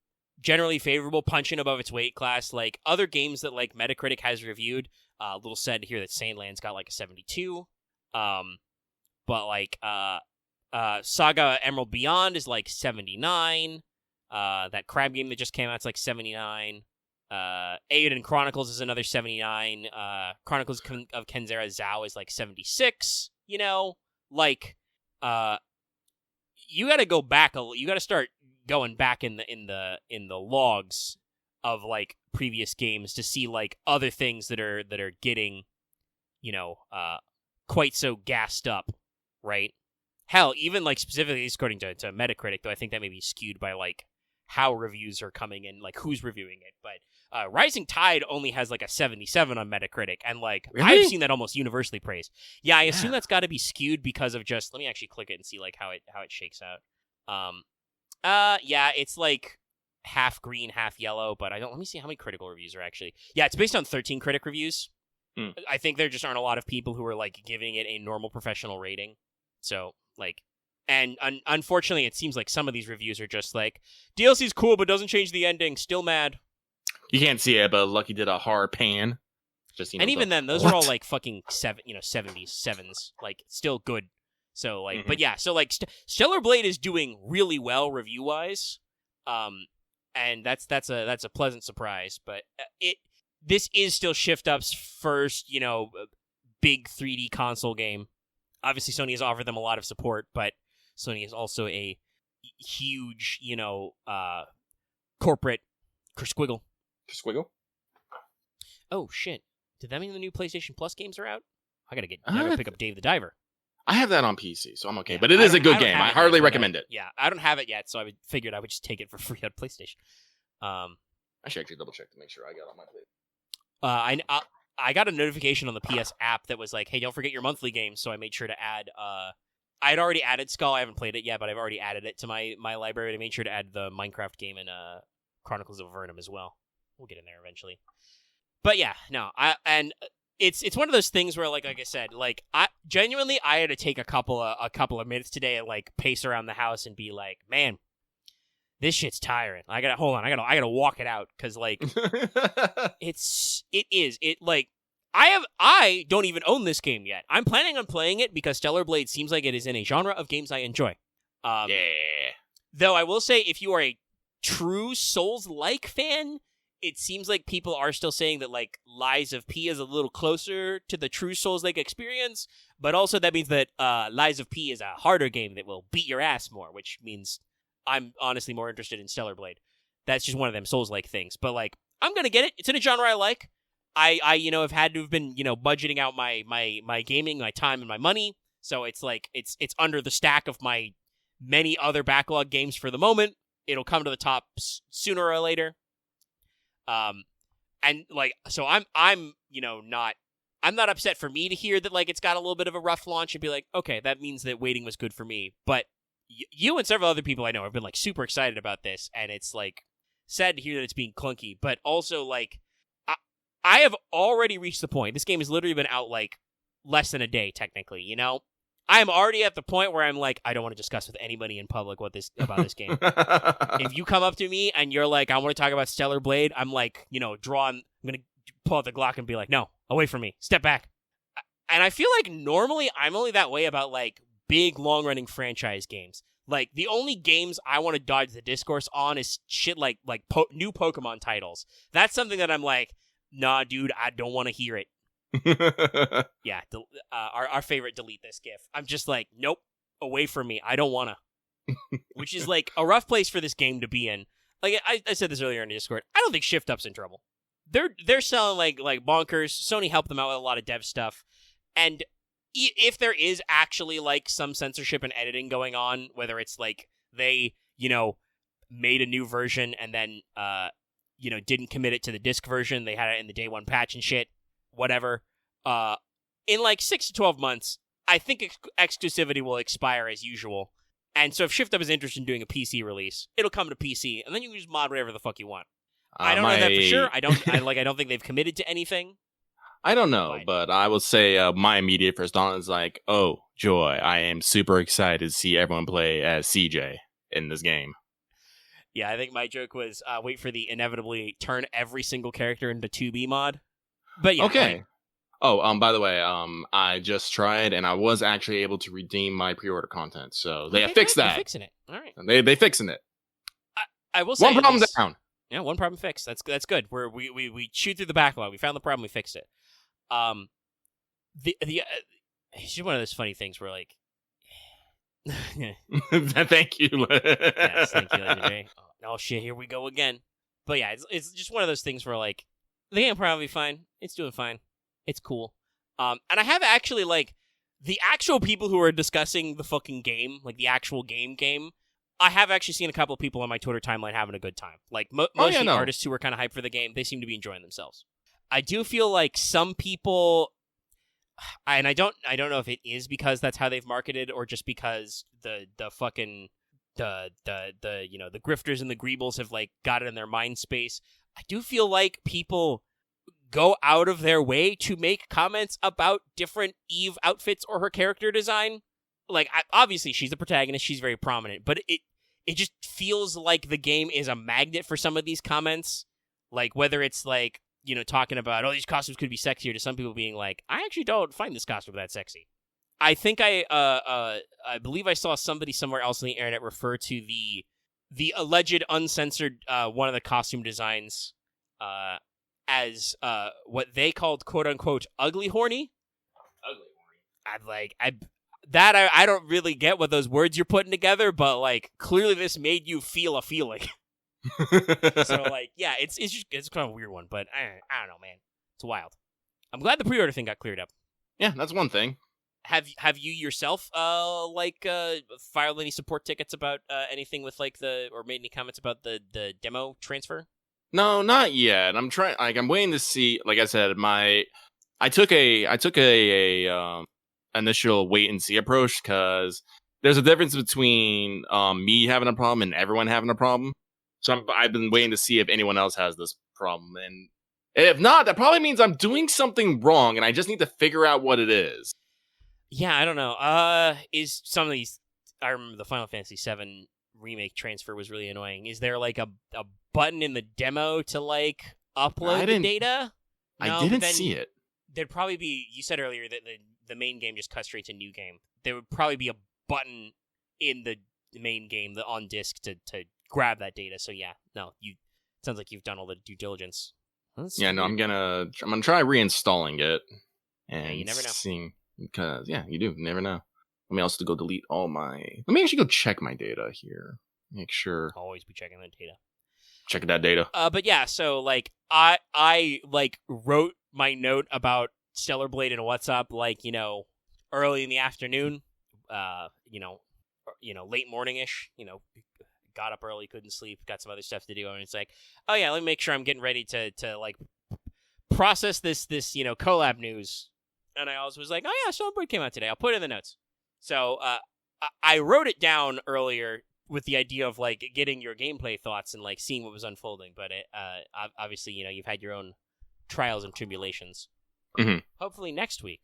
generally favorable, punching above its weight class. Like other games that like Metacritic has reviewed, a little sad here that Sandland's got like a 72. But like Saga Emerald Beyond is like 79. That crab game that just came out is like 79. Aiden Chronicles is another 79. Chronicles of Kenzera Zhao is like 76. Like you got to go back. You got to start going back in the logs of like previous games to see like other things that are getting quite so gassed up, right? Hell, even like specifically according to Metacritic, though I think that may be skewed by like how reviews are coming in, like who's reviewing it. But Rising Tide only has like a 77 on Metacritic, and like really? I've seen that almost universally praised. Yeah, I assume that's got to be skewed because of just. Let me actually click it and see like how it shakes out. Yeah, it's like half green, half yellow, but let me see how many critical reviews are actually. Yeah, it's based on 13 critic reviews. I think there just aren't a lot of people who are like giving it a normal professional rating. So like, and unfortunately, it seems like some of these reviews are just like DLC's cool, but doesn't change the ending. Still mad. You can't see it, but Lucky did a hard pan. Just and even then, those are all like fucking 70s sevens, like still good. So like, but yeah, so like Stellar Blade is doing really well review wise, and that's a pleasant surprise. But this is still Shift Up's first big 3D console game. Obviously, Sony has offered them a lot of support, but Sony is also a huge corporate squiggle. Squiggle. Oh shit! Did that mean the new PlayStation Plus games are out? I gotta pick up Dave the Diver. I have that on PC, so I'm okay. Yeah, but it is a good game. I hardly recommend it. Yeah, I don't have it yet, so I figured I would just take it for free on PlayStation. I should actually double check to make sure I got on my plate. I got a notification on the PS app that was like, "Hey, don't forget your monthly games." So I made sure to add. I'd already added Skull. I haven't played it yet, but I've already added it to my library. I made sure to add the Minecraft game and Chronicles of Vernum as well. We'll get in there eventually. But yeah, no, It's one of those things where, like I said, like I had to take a couple of minutes today and like pace around the house and be like, man, this shit's tiring. I gotta walk it out because like I don't even own this game yet. I'm planning on playing it because Stellar Blade seems like it is in a genre of games I enjoy. Yeah. Though I will say, if you are a true Souls-like fan, it seems like people are still saying that like Lies of P is a little closer to the true Souls-like experience, but also that means that Lies of P is a harder game that will beat your ass more, which means I'm honestly more interested in Stellar Blade. That's just one of them Souls-like things. But like, I'm gonna get it. It's in a genre I like. I have had to have been budgeting out my gaming, my time, and my money. So it's like it's under the stack of my many other backlog games for the moment. It'll come to the top sooner or later. And like, so I'm not upset for me to hear that like it's got a little bit of a rough launch and be like, okay, that means that waiting was good for me. But you and several other people I know have been like super excited about this, and it's like sad to hear that it's being clunky, but also like I have already reached the point. This game has literally been out like less than a day, technically. You know, I am already at the point where I'm like, I don't want to discuss with anybody in public about this game. If you come up to me and you're like, I want to talk about Stellar Blade, I'm like, I'm gonna pull out the Glock and be like, no, away from me, step back. And I feel like normally I'm only that way about like big, long-running franchise games. Like the only games I want to dodge the discourse on is shit like new Pokemon titles. That's something that I'm like, nah, dude, I don't want to hear it. Yeah, our favorite delete this gif. I'm just like, nope, away from me. I don't want to. Which is like a rough place for this game to be in. Like I said this earlier in the Discord. I don't think Shift Up's in trouble. They're selling like bonkers. Sony helped them out with a lot of dev stuff. And if there is actually like some censorship and editing going on, whether it's like they, made a new version and then, didn't commit it to the disc version, they had it in the day one patch and shit, whatever. In like 6 to 12 months, I think exclusivity will expire as usual. And so if Shift Up is interested in doing a PC release, it'll come to PC, and then you can just mod whatever the fuck you want. I don't know that for sure. I don't think they've committed to anything. I don't know, but I will say my immediate first thought is like, oh, joy. I am super excited to see everyone play as CJ in this game. Yeah, I think my joke was wait for the inevitably turn every single character into 2B mod. But yeah. Okay. By the way, I just tried and I was actually able to redeem my pre-order content. So they fixed that. They're fixing it. All right. They fixing it. I will say one problem down. Yeah, one problem fixed. That's good. We chewed through the backlog. We found the problem. We fixed it. It's just one of those funny things where like, thank you. Yes, thank you, Legendary. Oh shit, here we go again. But yeah, it's just one of those things where like, the game probably fine. It's doing fine. It's cool. And I have actually like the actual people who are discussing the fucking game, like the actual game. I have actually seen a couple of people on my Twitter timeline having a good time. Like most of the artists who were kind of hyped for the game, they seem to be enjoying themselves. I do feel like some people, and I don't know if it is because that's how they've marketed or just because the fucking the grifters and the greebles have like got it in their mind space. I do feel like people go out of their way to make comments about different Eve outfits or her character design. Like obviously she's the protagonist, she's very prominent, but it just feels like the game is a magnet for some of these comments. Like whether it's like, talking about, these costumes could be sexier, to some people being like, I actually don't find this costume that sexy. I think I believe I saw somebody somewhere else on the internet refer to the alleged uncensored one of the costume designs as what they called quote unquote ugly horny. Ugly horny. I don't really get what those words you're putting together, but like clearly this made you feel a feeling. So like, yeah, it's kind of a weird one, but I don't know, man. It's wild. I'm glad the pre-order thing got cleared up. Yeah, that's one thing. Have you yourself filed any support tickets about anything with like or made any comments about the demo transfer? No, not yet. I'm trying. Like, I'm waiting to see. Like I said, I took a initial wait and see approach because there's a difference between me having a problem and everyone having a problem. So I've been waiting to see if anyone else has this problem, and if not, that probably means I'm doing something wrong, and I just need to figure out what it is. Yeah, I don't know. Is some of these? I remember the Final Fantasy VII remake transfer was really annoying. Is there like a button in the demo to like upload the data? No, I didn't see it. There'd probably be. You said earlier that the main game just cuts straight to new game. There would probably be a button in the main game, the on disc to grab that data. So yeah, no, sounds like you've done all the due diligence. I'm gonna try reinstalling it and you never know. Seeing, because you do never know. Let me also go delete all my. Let me actually go check my data here. Make sure. Always be checking that data. Checking that data. But yeah, so like I like wrote my note about Stellar Blade in WhatsApp like early in the afternoon, late morning-ish, got up early, couldn't sleep, got some other stuff to do, and it's like, oh yeah, let me make sure I'm getting ready to like process this collab news. And I always was like, oh yeah, Stellar Blade came out today. I'll put it in the notes. So I wrote it down earlier with the idea of like getting your gameplay thoughts and like seeing what was unfolding. But it obviously you've had your own trials and tribulations. Mhm. Hopefully next week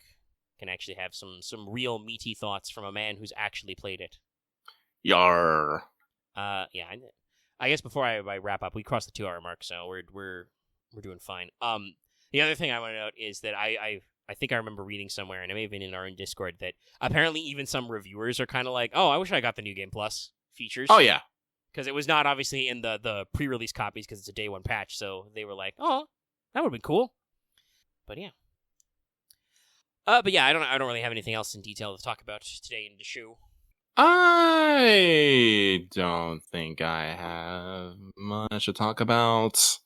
can actually have some real meaty thoughts from a man who's actually played it. Yar. Yeah. I guess before I wrap up, we crossed the 2-hour mark, so we're doing fine. The other thing I want to note is that I think I remember reading somewhere, and it may have been in our own Discord, that apparently even some reviewers are kind of like, oh, I wish I got the New Game Plus features. Oh, yeah. Because it was not obviously in the pre-release copies because it's a day one patch, so they were like, oh, that would have been cool. But yeah. But yeah, I don't really have anything else in detail to talk about today in the show. I don't think I have much to talk about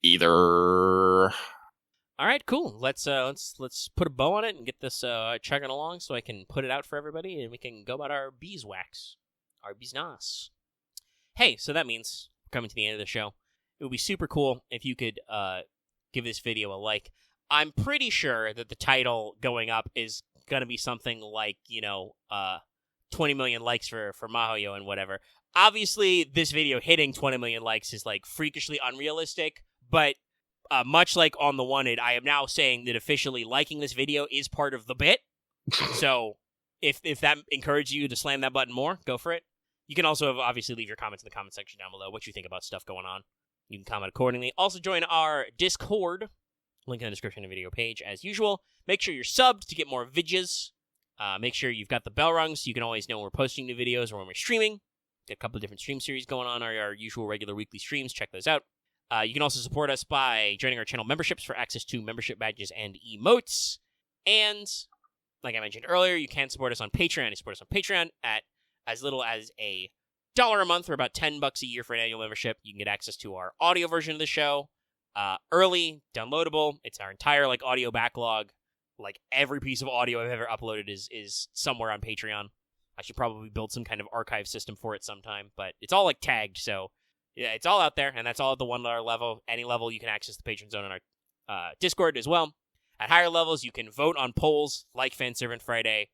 either. All right, cool. Let's put a bow on it and get this chugging along so I can put it out for everybody and we can go about our beeswax, our business. Hey, so that means we're coming to the end of the show. It would be super cool if you could give this video a like. I'm pretty sure that the title going up is gonna be something like 20 million likes for Mahoyo and whatever. Obviously, this video hitting 20 million likes is like freakishly unrealistic, but much like on the Wanted, I am now saying that officially liking this video is part of the bit. So if that encourages you to slam that button more, go for it. You can also obviously leave your comments in the comment section down below, what you think about stuff going on. You can comment accordingly. Also join our Discord, link in the description of the video page as usual. Make sure you're subbed to get more vidges. Make sure you've got the bell rung so you can always know when we're posting new videos or when we're streaming. Got a couple of different stream series going on, our usual regular weekly streams. Check those out. You can also support us by joining our channel memberships for access to membership badges and emotes. And, like I mentioned earlier, you can support us on Patreon. You support us on Patreon at as little as $1 a month, or about $10 a year for an annual membership. You can get access to our audio version of the show, early, downloadable. It's our entire audio backlog. Every piece of audio I've ever uploaded is somewhere on Patreon. I should probably build some kind of archive system for it sometime, but it's all tagged, so yeah, it's all out there, and that's all at the $1 level. Any level, you can access the Patreon zone on our Discord as well. At higher levels, you can vote on polls like Fan Servant Friday,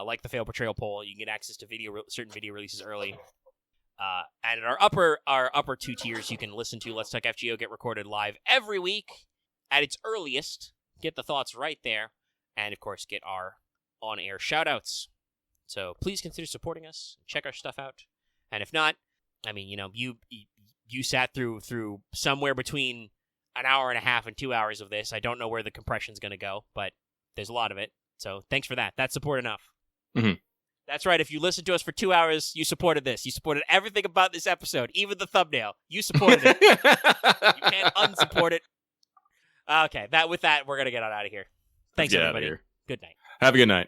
like the Fail Portrayal poll. You can get access to certain video releases early. And at our upper 2 tiers, you can listen to Let's Talk FGO get recorded live every week at its earliest. Get the thoughts right there, and of course, get our on-air shoutouts. So please consider supporting us. Check our stuff out, and if not, I mean, you sat through somewhere between an hour and a half and 2 hours of this. I don't know where the compression's going to go, but there's a lot of it. So thanks for that. That's support enough. Mm-hmm. That's right. If you listened to us for 2 hours, you supported this. You supported everything about this episode, even the thumbnail. You supported it. You can't unsupport it. Okay, with that, we're going to get on out of here. Thanks, everybody. Good night. Have a good night.